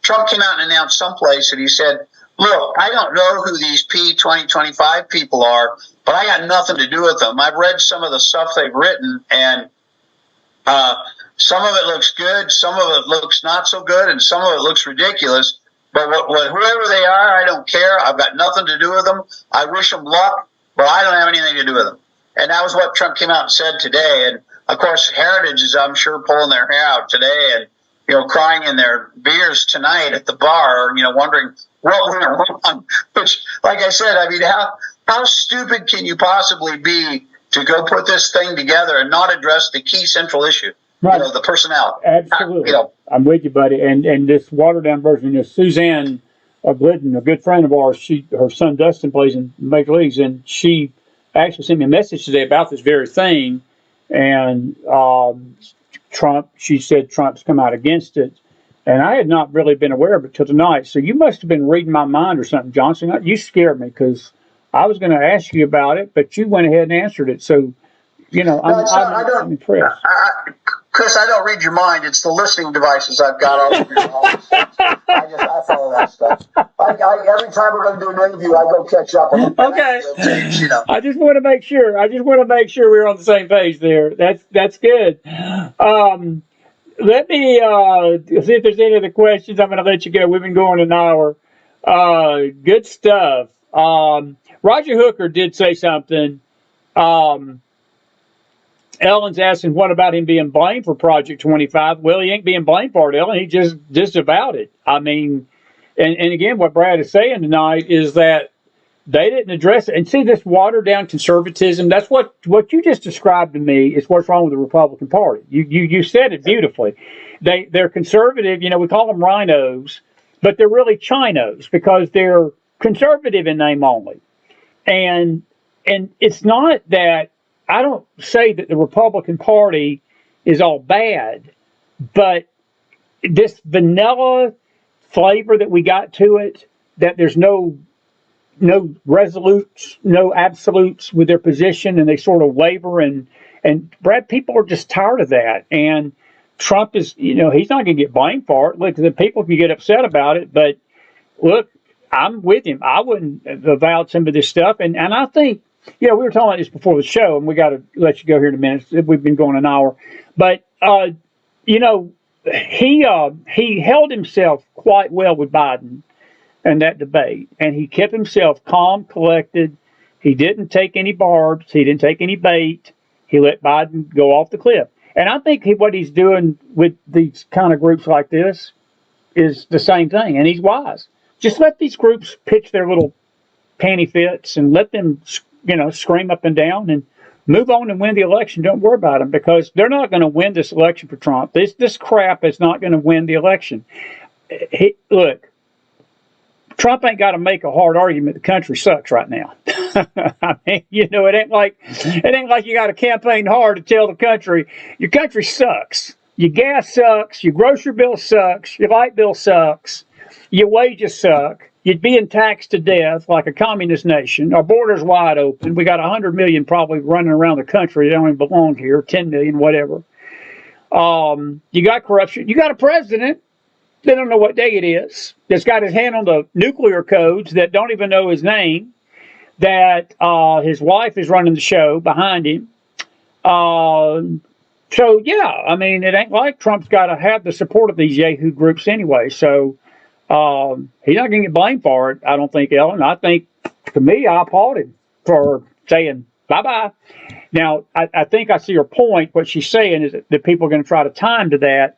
Trump came out and announced someplace, and he said, "Look, I don't know who these P2025 people are, but I got nothing to do with them. I've read some of the stuff they've written, and some of it looks good, some of it looks not so good, and some of it looks ridiculous. But whoever they are, I don't care. I've got nothing to do with them. I wish them luck, but I don't have anything to do with them." And that was what Trump came out and said today. And of course, Heritage is, I'm sure, pulling their hair out today and, crying in their beers tonight at the bar, wondering what went wrong. Which, like I said, I mean, how stupid can you possibly be to go put this thing together and not address the key central issue? Right. The personnel. Absolutely. I'm with you, buddy. And this watered down version, Suzanne Glidden, a good friend of ours, her son Dustin plays in Major Leagues, and she actually sent me a message today about this very thing. And she said Trump's come out against it. And I had not really been aware of it till tonight. So you must have been reading my mind or something, Johnson. You scared me because I was going to ask you about it, but you went ahead and answered it. So, I'm impressed. Chris, I don't read your mind. It's the listening devices I've got all over your office. I follow that stuff. Every time we're going to do an interview, I go catch up on them. Okay. I just want to make sure. We're on the same page there. That's good. Let me see if there's any other questions. I'm going to let you go. We've been going an hour. Good stuff. Roger Hooker did say something. Ellen's asking, what about him being blamed for Project 25? Well, he ain't being blamed for it, Ellen. He just disavowed it. I mean, and again, what Brad is saying tonight is that they didn't address it. And see, this watered down conservatism, that's what you just described to me is what's wrong with the Republican Party. You said it beautifully. They're conservative, we call them rhinos, but they're really chinos because they're conservative in name only. And it's not that, I don't say that the Republican Party is all bad, but this vanilla flavor that we got to it, that there's no resolutes, no absolutes with their position, and they sort of waver, and Brad, people are just tired of that. And Trump is, he's not going to get blamed for it. Look, the people can get upset about it, but look, I'm with him. I wouldn't have avowed some of this stuff, and I think, we were talking about this before the show, and we got to let you go here in a minute. We've been going an hour. But, he held himself quite well with Biden in that debate. And he kept himself calm, collected. He didn't take any barbs. He didn't take any bait. He let Biden go off the cliff. And I think what he's doing with these kind of groups like this is the same thing. And he's wise. Just let these groups pitch their little panty fits and let them scream up and down and move on and win the election. Don't worry about them because they're not going to win this election for Trump. This crap is not going to win the election. Look, Trump ain't got to make a hard argument. The country sucks right now. I mean, it ain't like you got to campaign hard to tell the country your country sucks. Your gas sucks. Your grocery bill sucks. Your light bill sucks. Your wages suck. You'd be taxed to death like a communist nation. Our border's wide open. We got 100 million probably running around the country. They don't even belong here. 10 million, whatever. You got corruption. You got a president. They don't know what day it is. That's got his hand on the nuclear codes that don't even know his name. That his wife is running the show behind him. So, yeah, I mean, it ain't like Trump's got to have the support of these Yahoo groups anyway. So, he's not going to get blamed for it, I don't think, Ellen. I think, to me, I applaud him for saying bye-bye. Now, I think I see her point. What she's saying is that people are going to try to time to that.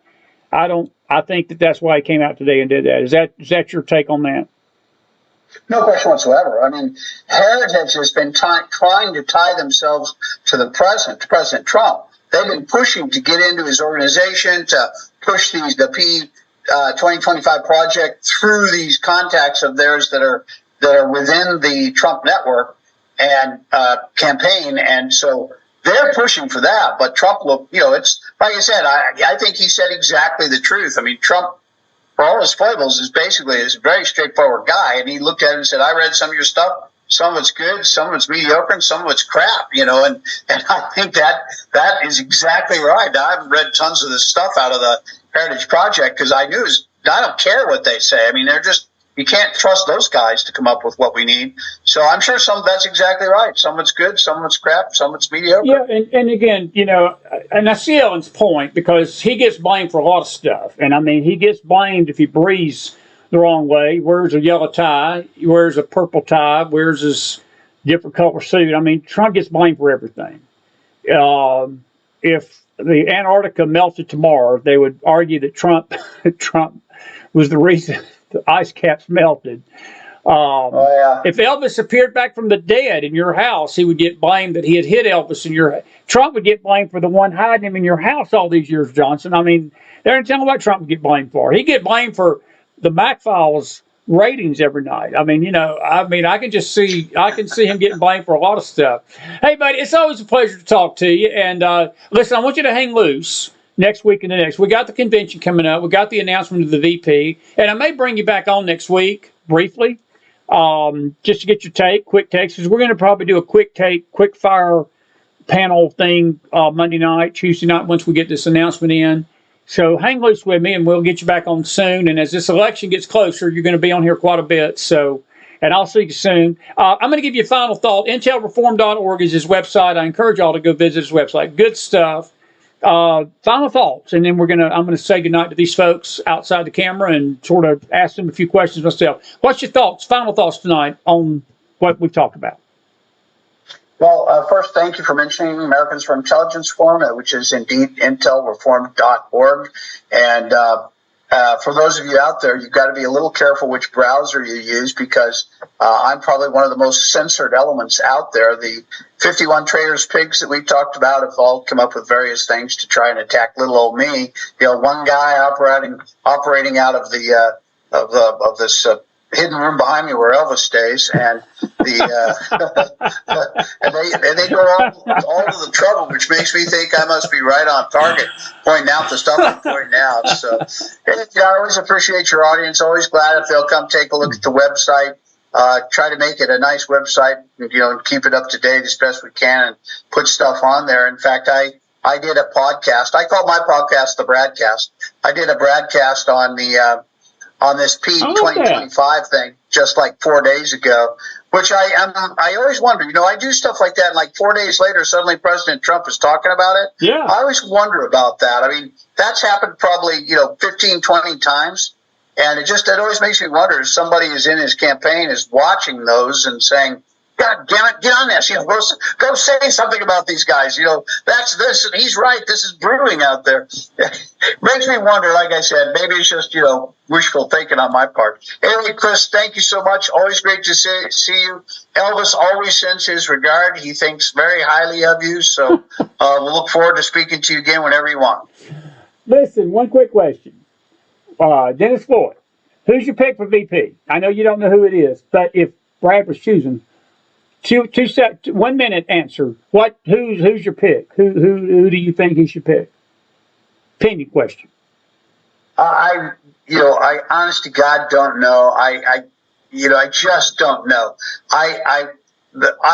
I think that's why he came out today and did that. Is that your take on that? No question whatsoever. I mean, Heritage has been trying to tie themselves to the president, to President Trump. They've been pushing to get into his organization, to push the P2025 project through these contacts of theirs that are within the Trump network and campaign. And so they're pushing for that. But Trump, it's like I said, I think he said exactly the truth. I mean, Trump, for all his foibles, is basically a very straightforward guy. And he looked at it and said, I read some of your stuff. some of it's good, some of it's mediocre, and some of it's crap, and I think that is exactly right. Now, I haven't read tons of this stuff out of the Heritage Project because I don't care what they say. I mean, you can't trust those guys to come up with what we need. So I'm sure that's exactly right. Some of it's good, some of it's crap, some of it's mediocre. Yeah, and again, and I see Ellen's point because he gets blamed for a lot of stuff. And I mean, he gets blamed if he breathes the wrong way, wears a yellow tie, wears a purple tie, wears his different color suit. I mean, Trump gets blamed for everything. If the Antarctica melted tomorrow, they would argue that Trump was the reason the ice caps melted. If Elvis appeared back from the dead in your house, he would get blamed that he had hit Elvis in your. Trump would get blamed for the one hiding him in your house all these years, Johnson. I mean, there ain't telling what Trump would get blamed for. He'd get blamed for the McFiles ratings every night. I mean, I can see him getting blamed for a lot of stuff. Hey, buddy, it's always a pleasure to talk to you. And listen, I want you to hang loose next week and the next. We got the convention coming up. We got the announcement of the VP. And I may bring you back on next week briefly just to get your quick takes, because we're going to probably do a quick fire panel thing Monday night, Tuesday night, once we get this announcement in. So hang loose with me, and we'll get you back on soon. And as this election gets closer, you're going to be on here quite a bit. So, and I'll see you soon. I'm going to give you a final thought. Intelreform.org is his website. I encourage y'all to go visit his website. Good stuff. Final thoughts, and then I'm going to say goodnight to these folks outside the camera and sort of ask them a few questions myself. What's your final thoughts tonight on what we've talked about? Well, first, thank you for mentioning Americans for Intelligence Forum, which is indeed intelreform.org. And for those of you out there, you've got to be a little careful which browser you use, because I'm probably one of the most censored elements out there. The 51 traitors pigs that we've talked about have all come up with various things to try and attack little old me. One guy operating out of this hidden room behind me where Elvis stays, and and they go all to the trouble, which makes me think I must be right on target, pointing out the stuff I'm pointing out. So I always appreciate your audience. Always glad if they'll come take a look at the website. Try to make it a nice website, and keep it up to date as best we can, and put stuff on there. In fact, I did a podcast. I call my podcast the Bradcast. I did a Bradcast on this P2025 thing just like 4 days ago, which I always wonder, I do stuff like that, and like 4 days later, suddenly President Trump is talking about it. Yeah. I always wonder about that. I mean, that's happened probably, 15, 20 times. And it always makes me wonder if somebody is in his campaign is watching those and saying, God damn it, get on this, go say something about these guys. That's this, and he's right. This is brewing out there. Makes me wonder, like I said, maybe it's just, wishful thinking on my part. Anyway, Chris, thank you so much. Always great to see you. Elvis always sends his regard. He thinks very highly of you. So we'll look forward to speaking to you again whenever you want. Listen, one quick question. Dennis Floyd, who's your pick for VP? I know you don't know who it is, but if Brad was choosing, 1 minute answer. Who's your pick? Who do you think he should pick? Opinion question. I honest to God don't know. I just don't know. I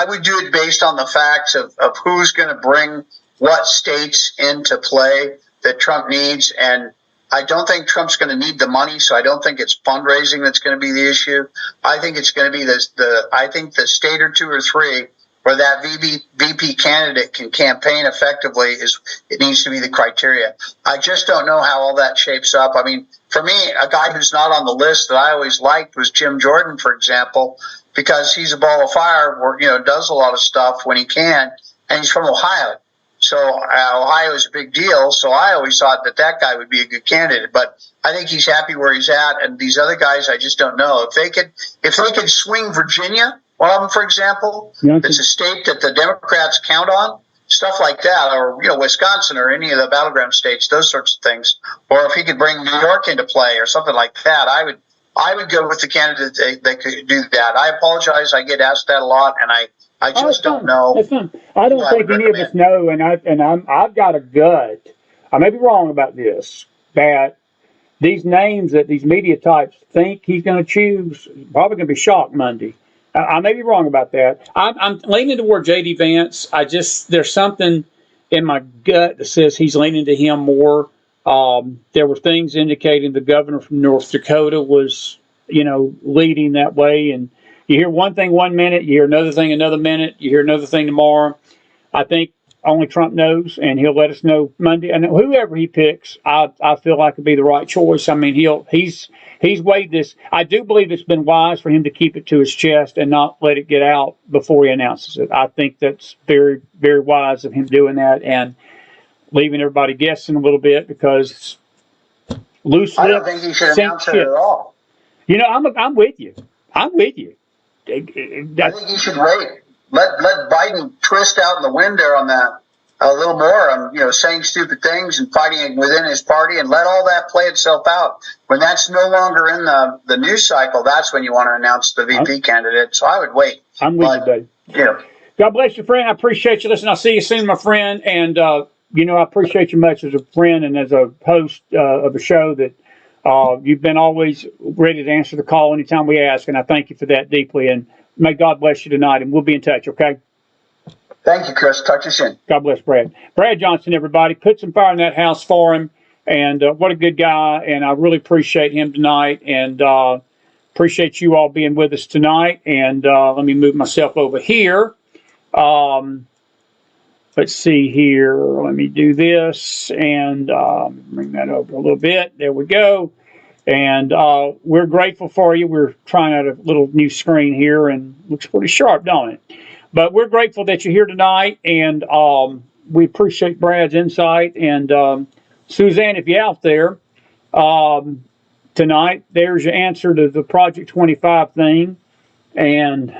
would do it based on the facts of who's going to bring what states into play that Trump needs, and I don't think Trump's going to need the money, so I don't think it's fundraising that's going to be the issue. I think it's going to be the state or two or three where that VP candidate can campaign effectively it needs to be the criteria. I just don't know how all that shapes up. I mean, for me, a guy who's not on the list that I always liked was Jim Jordan, for example, because he's a ball of fire, does a lot of stuff when he can, and he's from Ohio. So Ohio is a big deal. So I always thought that guy would be a good candidate, but I think he's happy where he's at. And these other guys, I just don't know if they could swing Virginia, one of them, for example, it's a state that the Democrats count on, stuff like that, or, Wisconsin or any of the battleground states, those sorts of things. Or if he could bring New York into play or something like that, I would go with the candidate that could do that. I apologize. I get asked that a lot, and I just don't know. That's fine. I don't think any of us know, and I've got a gut. I may be wrong about this, that these names that these media types think he's going to choose probably going to be shocked Monday. I may be wrong about that. I'm leaning toward J.D. Vance. There's something in my gut that says he's leaning to him more. There were things indicating the governor from North Dakota was, leading that way. And you hear one thing one minute, you hear another thing another minute, you hear another thing tomorrow. I think only Trump knows, and he'll let us know Monday. And whoever he picks, I feel like would be the right choice. I mean, he's weighed this. I do believe it's been wise for him to keep it to his chest and not let it get out before he announces it. I think that's very, very wise of him doing that and leaving everybody guessing a little bit, because loose lips. I don't think he should announce it at all. I'm with you. I'm with you. I think he should wait. Let Biden twist out in the wind there on that a little more, on saying stupid things and fighting within his party, and let all that play itself out. When that's no longer in the news cycle, that's when you want to announce the VP candidate. So I would wait. I'm with you, buddy. Yeah. God bless you, friend. I appreciate you. Listen, I'll see you soon, my friend. And I appreciate you much as a friend and as a host of a show that you've been always ready to answer the call anytime we ask, and I thank you for that deeply. And may God bless you tonight, and we'll be in touch, okay? Thank you, Chris. Talk to you soon. God bless Brad. Brad Johnson, everybody. Put some fire in that house for him. And what a good guy. And I really appreciate him tonight. And appreciate you all being with us tonight. And let me move myself over here. Let's see here. Let me do this. And bring that over a little bit. There we go. And we're grateful for you. We're trying out a little new screen here, and looks pretty sharp, don't it? But we're grateful that you're here tonight, and we appreciate Brad's insight. And Suzanne, if you're out there tonight, there's your answer to the Project 25 thing. And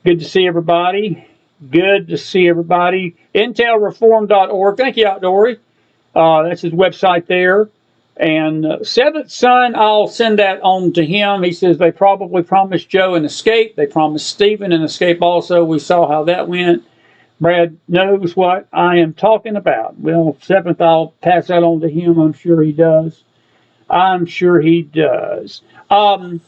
good to see everybody. Good to see everybody. Intelreform.org. Thank you, Outdoory. That's his website there. And Seventh Son, I'll send that on to him. He says they probably promised Joe an escape. They promised Stephen an escape also. We saw how that went. Brad knows what I am talking about. Well, Seventh, I'll pass that on to him. I'm sure he does. I'm sure he does. The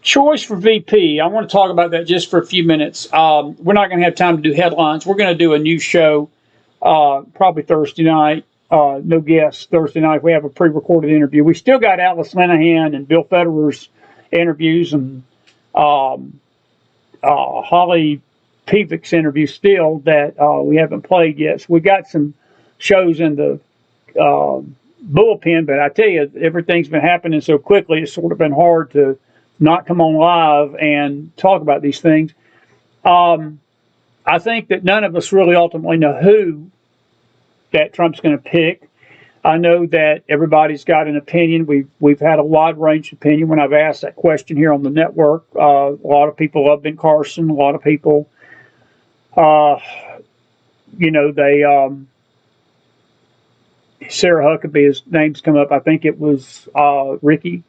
choice for VP, I want to talk about that just for a few minutes. We're not going to have time to do headlines. We're going to do a new show probably Thursday night. No guests Thursday night. We have a pre-recorded interview. We still got Alice Linehan and Bill Federer's interviews, and Holly Peavick's interview still that we haven't played yet. So we got some shows in the bullpen, but I tell you, everything's been happening so quickly, it's sort of been hard to not come on live and talk about these things. I think that none of us really ultimately know who that Trump's going to pick. I know that everybody's got an opinion. We've had a wide range of opinion when I've asked that question here on the network. A lot of people love Ben Carson. A lot of people, Sarah Huckabee, his name's come up. I think it was Ricky,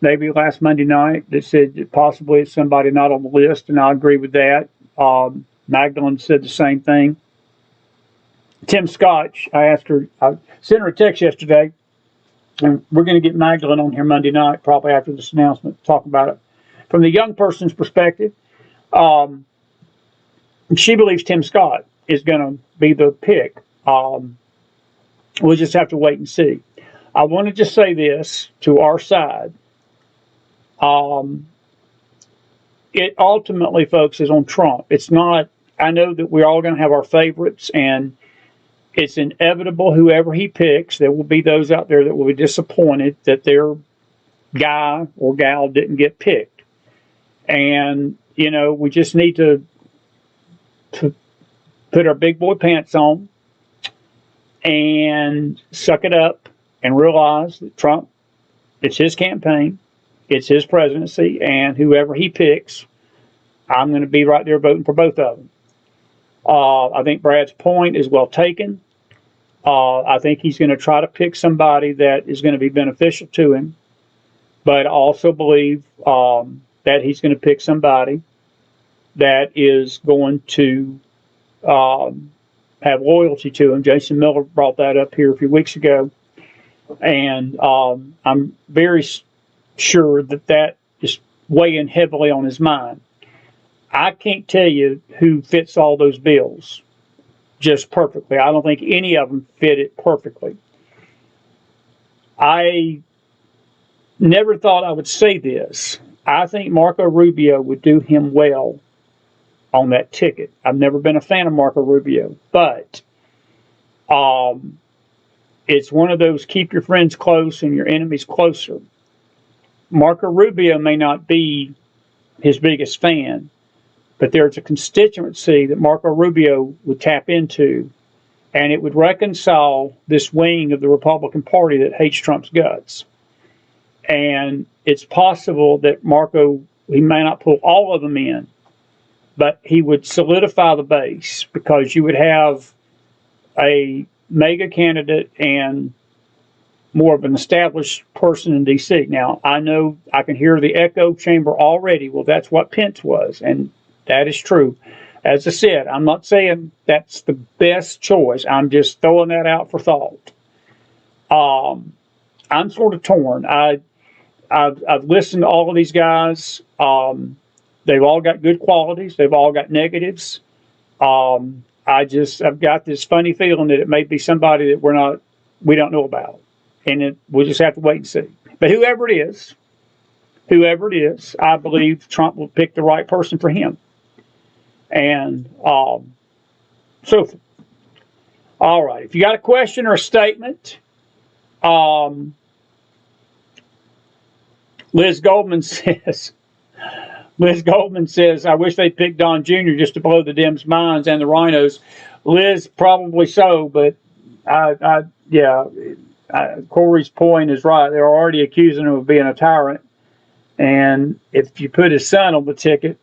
maybe last Monday night, that said that possibly it's somebody not on the list, and I agree with that. Magdalene said the same thing. Tim Scotch, I asked her, I sent her a text yesterday, and we're going to get Magdalene on here Monday night, probably after this announcement, to talk about it. From the young person's perspective, she believes Tim Scott is going to be the pick. We'll just have to wait and see. I want to just say this to our side. It ultimately, folks, is on Trump. It's not, I know that we're all going to have our favorites, and it's inevitable whoever he picks, there will be those out there that will be disappointed that their guy or gal didn't get picked. And, we just need to put our big boy pants on and suck it up and realize that Trump, it's his campaign, it's his presidency, and whoever he picks, I'm going to be right there voting for both of them. I think Brad's point is well taken. I think he's going to try to pick somebody that is going to be beneficial to him, but I also believe that he's going to pick somebody that is going to have loyalty to him. Jason Miller brought that up here a few weeks ago. And I'm very sure that that is weighing heavily on his mind. I can't tell you who fits all those bills just perfectly. I don't think any of them fit it perfectly. I never thought I would say this. I think Marco Rubio would do him well on that ticket. I've never been a fan of Marco Rubio, but it's one of those keep your friends close and your enemies closer. Marco Rubio may not be his biggest fan, but there's a constituency that Marco Rubio would tap into, and it would reconcile this wing of the Republican Party that hates Trump's guts. And it's possible that Marco, he may not pull all of them in, but he would solidify the base, because you would have a mega candidate and more of an established person in D.C. Now, I know I can hear the echo chamber already. Well, that's what Pence was, and that is true. As I said, I'm not saying that's the best choice. I'm just throwing that out for thought. I'm sort of torn. I've listened to all of these guys. They've all got good qualities. They've all got negatives. I've got this funny feeling that it may be somebody that we don't know about, and we'll just have to wait and see. But whoever it is, I believe Trump will pick the right person for him. And so forth. All right. If you got a question or a statement, Liz Goldman says, I wish they'd pick Don Jr. just to blow the Dems' minds and the rhinos. Liz, probably so, but Corey's point is right. They're already accusing him of being a tyrant. And if you put his son on the ticket,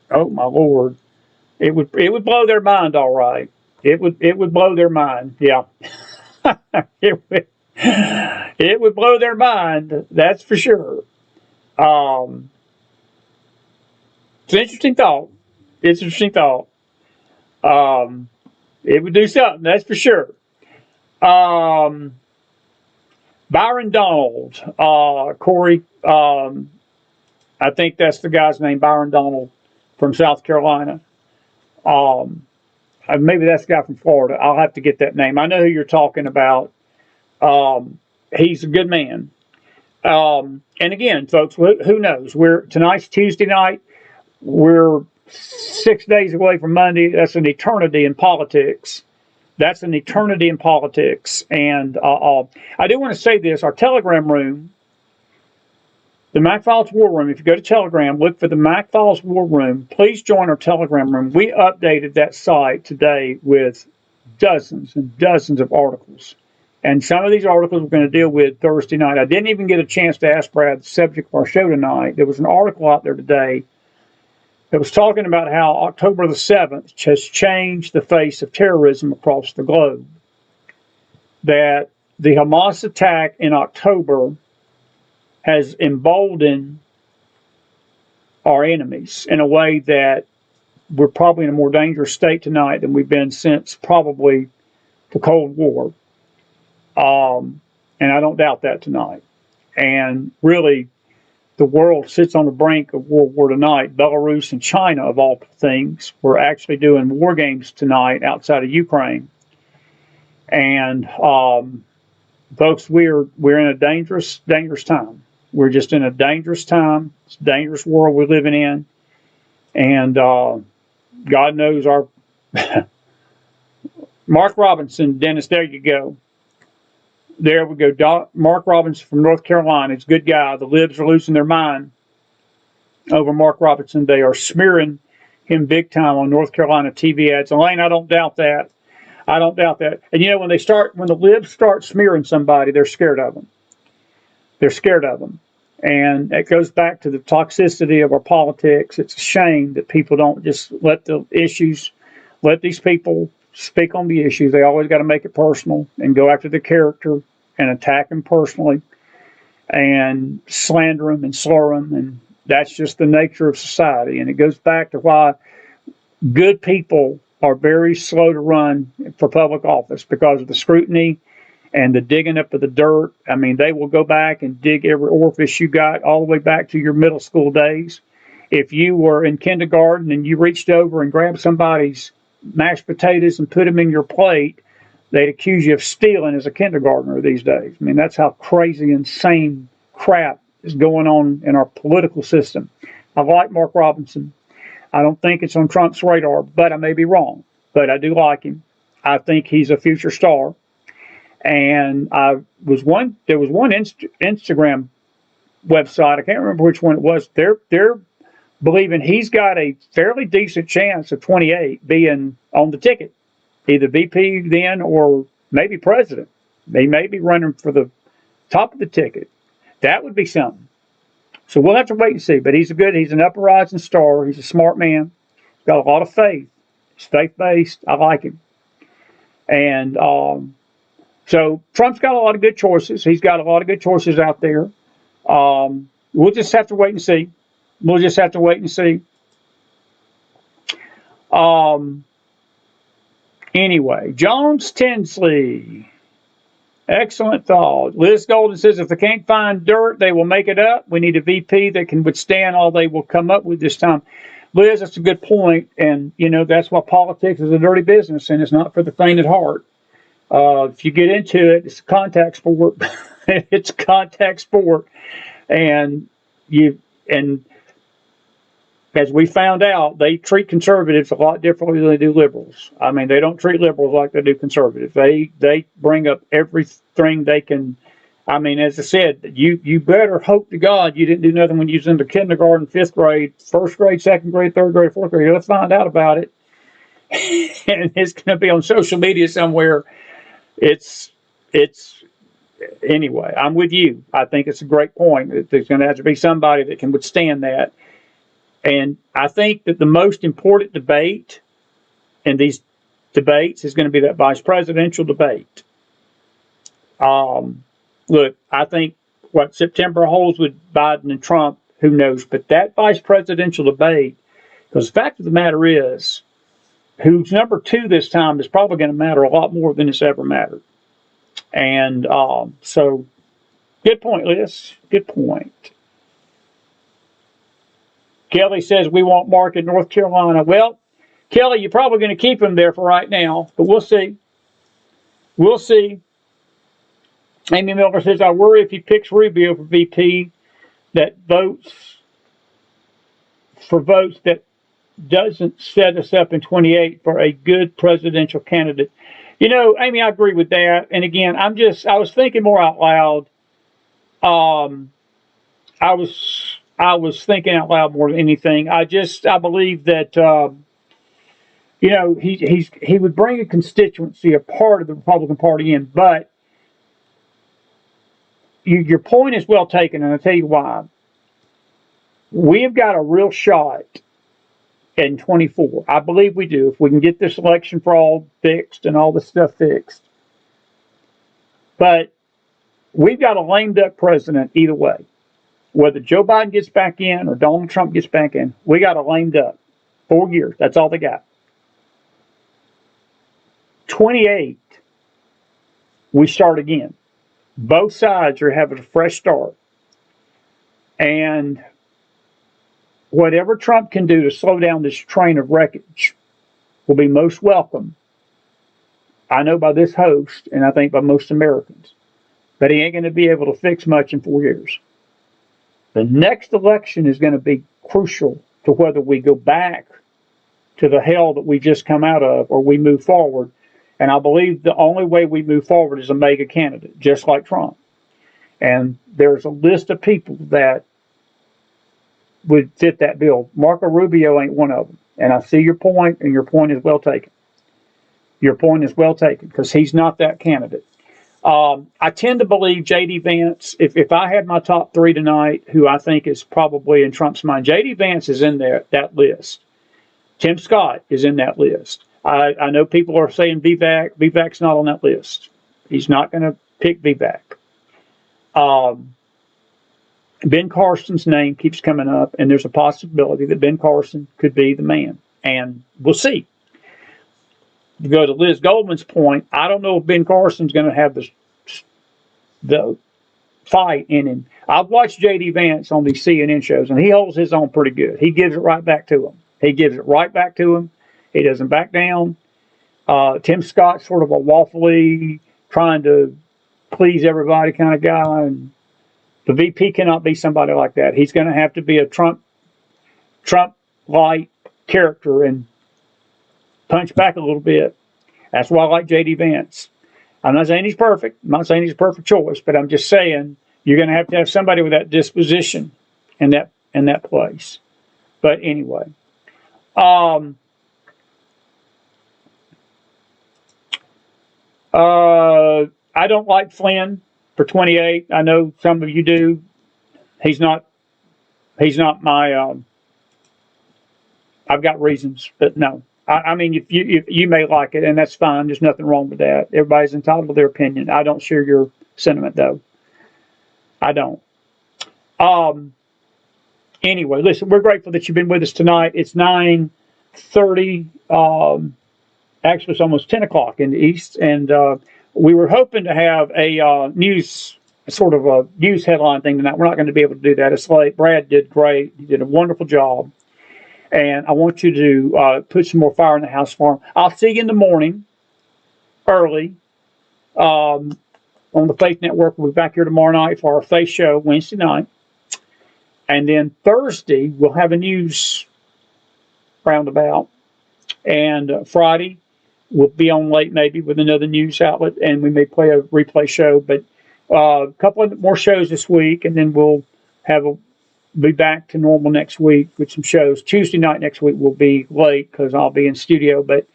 oh my Lord, it would blow their mind, all right. It would blow their mind, yeah. it would blow their mind, that's for sure. It's an interesting thought. It would do something, that's for sure. Byron Donald, Corey, I think that's the guy's name, Byron Donald from South Carolina. Maybe that's the guy from Florida. I'll have to get that name. I know who you're talking about. He's a good man. And again, folks, who knows? Tonight's Tuesday night. We're 6 days away from Monday. That's an eternity in politics. And I do want to say this. Our Telegram room, the McFiles War Room, if you go to Telegram, look for the McFiles War Room. Please join our Telegram room. We updated that site today with dozens and dozens of articles. And some of these articles we're going to deal with Thursday night. I didn't even get a chance to ask Brad the subject of our show tonight. There was an article out there today that was talking about how October the 7th has changed the face of terrorism across the globe. That the Hamas attack in October has emboldened our enemies in a way that we're probably in a more dangerous state tonight than we've been since probably the Cold War. And I don't doubt that tonight. And really, the world sits on the brink of World War tonight. Belarus and China, of all things, were actually doing war games tonight outside of Ukraine. And folks, we're in a dangerous time. We're just in a dangerous time. It's a dangerous world we're living in. And God knows our Mark Robinson, Dennis, there you go. There we go. Mark Robinson from North Carolina. He's a good guy. The libs are losing their mind over Mark Robinson. They are smearing him big time on North Carolina TV ads. Elaine, I don't doubt that. And you know, when the libs start smearing somebody, they're scared of them. And it goes back to the toxicity of our politics. It's a shame that people don't just let these people speak on the issues. They always got to make it personal and go after the character and attack him personally and slander him and slur him. And that's just the nature of society. And it goes back to why good people are very slow to run for public office, because of the scrutiny and the digging up of the dirt. I mean, they will go back and dig every orifice you got all the way back to your middle school days. If you were in kindergarten and you reached over and grabbed somebody's mashed potatoes and put them in your plate, they'd accuse you of stealing as a kindergartner these days. I mean, that's how crazy, insane crap is going on in our political system. I like Mark Robinson. I don't think it's on Trump's radar, but I may be wrong. But I do like him. I think he's a future star. And there was one Instagram website, I can't remember which one it was. They're believing he's got a fairly decent chance of 28 being on the ticket, either VP then or maybe president. They may be running for the top of the ticket. That would be something. So we'll have to wait and see. But he's an upper rising star. He's a smart man. He's got a lot of faith. He's faith-based. I like him. And so Trump's got a lot of good choices. He's got a lot of good choices out there. We'll just have to wait and see. We'll just have to wait and see. Anyway, Jones Tinsley. Excellent thought. Liz Golden says if they can't find dirt, they will make it up. We need a VP that can withstand all they will come up with this time. Liz, that's a good point. And, you know, that's why politics is a dirty business and it's not for the faint at heart. If you get into it, it's a contact sport. It's a contact sport. And as we found out, they treat conservatives a lot differently than they do liberals. I mean, they don't treat liberals like they do conservatives. They bring up everything they can. I mean, as I said, you better hope to God you didn't do nothing when you was in the kindergarten, 5th grade, 1st grade, 2nd grade, 3rd grade, 4th grade. Let's find out about it. And it's going to be on social media somewhere. Anyway, I'm with you. I think it's a great point. There's going to have to be somebody that can withstand that. And I think that the most important debate in these debates is going to be that vice presidential debate. Look, I think what September holds with Biden and Trump, who knows? But that vice presidential debate, because the fact of the matter is, who's number 2 this time is probably going to matter a lot more than it's ever mattered. And so, good point, Liz. Good point. Kelly says we want Mark in North Carolina. Well, Kelly, you're probably going to keep him there for right now, but we'll see. We'll see. Amy Miller says, I worry if he picks Rubio for VP that votes that doesn't set us up in 28 for a good presidential candidate. You know, Amy, I agree with that. And again, I was thinking more out loud. I was thinking out loud more than anything. I believe that, you know, he would bring a constituency, a part of the Republican Party in, but your point is well taken, and I'll tell you why. We've got a real shot in 24. I believe we do, if we can get this election fraud fixed and all this stuff fixed. But we've got a lame duck president either way. Whether Joe Biden gets back in or Donald Trump gets back in, we got a lame duck. 4 years, that's all they got. 28, we start again. Both sides are having a fresh start. And whatever Trump can do to slow down this train of wreckage will be most welcome. I know by this host, and I think by most Americans. But he ain't going to be able to fix much in 4 years. The next election is going to be crucial to whether we go back to the hell that we just come out of or we move forward. And I believe the only way we move forward is a mega candidate, just like Trump. And there's a list of people that would fit that bill. Marco Rubio ain't one of them. And I see your point, and your point is well taken. Your point is well taken, because he's not that candidate. I tend to believe J.D. Vance, if I had my top 3 tonight, who I think is probably in Trump's mind, J.D. Vance is in that list. Tim Scott is in that list. I know people are saying VVAC. VVAC's not on that list. He's not going to pick VVAC. Ben Carson's name keeps coming up, and there's a possibility that Ben Carson could be the man. And we'll see. To go to Liz Goldman's point, I don't know if Ben Carson's going to have the the fight in him. I've watched J.D. Vance on these CNN shows, and he holds his own pretty good. He gives it right back to him. He gives it right back to him. He doesn't back down. Tim Scott's sort of a waffly, trying to please everybody kind of guy, and the VP cannot be somebody like that. He's going to have to be a Trump-like character and punch back a little bit. That's why I like J.D. Vance. I'm not saying he's perfect. I'm not saying he's a perfect choice, but I'm just saying you're going to have somebody with that disposition in that place. But anyway, I don't like Flynn for 28. I know some of you do. He's not my. I've got reasons, but no. I mean, if you may like it, and that's fine. There's nothing wrong with that. Everybody's entitled to their opinion. I don't share your sentiment, though. I don't. Anyway, listen, we're grateful that you've been with us tonight. It's 9:30. Actually, it's almost 10 o'clock in the East, and we were hoping to have a news headline thing tonight. We're not going to be able to do that. It's late. Brad did great. He did a wonderful job. And I want you to put some more fire in the house for him. I'll see you in the morning, early, on the Faith Network. We'll be back here tomorrow night for our Faith Show, Wednesday night. And then Thursday, we'll have a news roundabout. And Friday, we'll be on late maybe with another news outlet. And we may play a replay show. But a couple of more shows this week. And then we'll be back to normal next week with some shows. Tuesday night next week will be late because I'll be in studio. But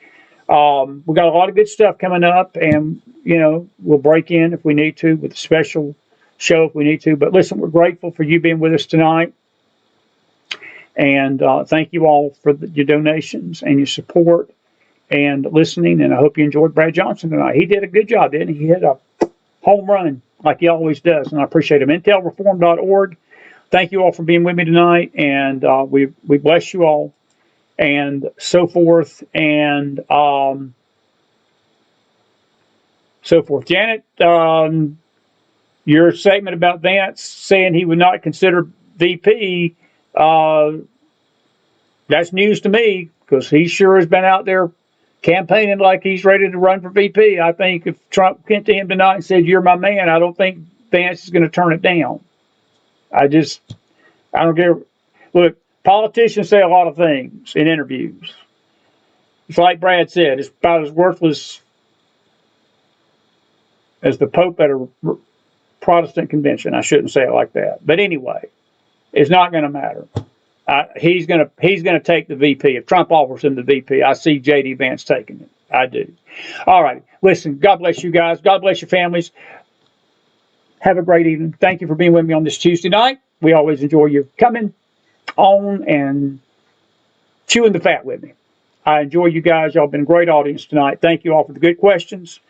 we got a lot of good stuff coming up. And, we'll break in if we need to with a special show if we need to. But listen, we're grateful for you being with us tonight. And thank you all for your donations and your support and listening. And I hope you enjoyed Brad Johnson tonight. He did a good job, didn't he? He hit a home run like he always does. And I appreciate him. IntelReform.org. Thank you all for being with me tonight. And we bless you all and so forth. And so forth. Janet, your statement about Vance saying he would not consider VP, that's news to me because he sure has been out there campaigning like he's ready to run for VP. I think if Trump went to him tonight and said, "You're my man," I don't think Vance is going to turn it down. I don't care. Look, politicians say a lot of things in interviews. It's like Brad said, it's about as worthless as the Pope at a Protestant convention. I shouldn't say it like that. But anyway, it's not going to matter. He's going to take the VP. If Trump offers him the VP, I see J.D. Vance taking it. I do. All right. Listen, God bless you guys. God bless your families. Have a great evening. Thank you for being with me on this Tuesday night. We always enjoy you coming on and chewing the fat with me. I enjoy you guys. Y'all been a great audience tonight. Thank you all for the good questions.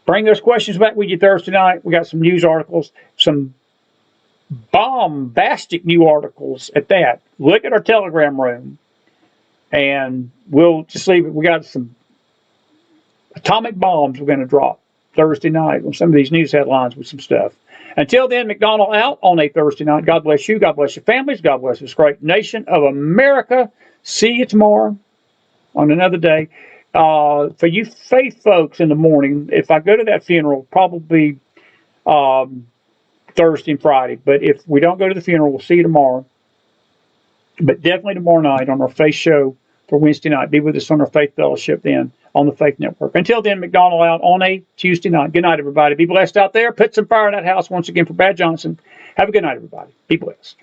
Bring those questions back with you Thursday night. We got some news articles, some bombastic new articles at that. Look at our Telegram room, and we'll just leave it. We got some atomic bombs we're going to drop Thursday night on some of these news headlines with some stuff. Until then, McDonald out on a Thursday night. God bless you. God bless your families. God bless this great nation of America. See you tomorrow on another day. For you faith folks in the morning, if I go to that funeral, probably Thursday and Friday. But if we don't go to the funeral, we'll see you tomorrow. But definitely tomorrow night on our Faith Show for Wednesday night. Be with us on our Faith Fellowship then on the Faith Network. Until then, McDonald out on a Tuesday night. Good night, everybody. Be blessed out there. Put some fire in that house once again for Brad Johnson. Have a good night, everybody. Be blessed.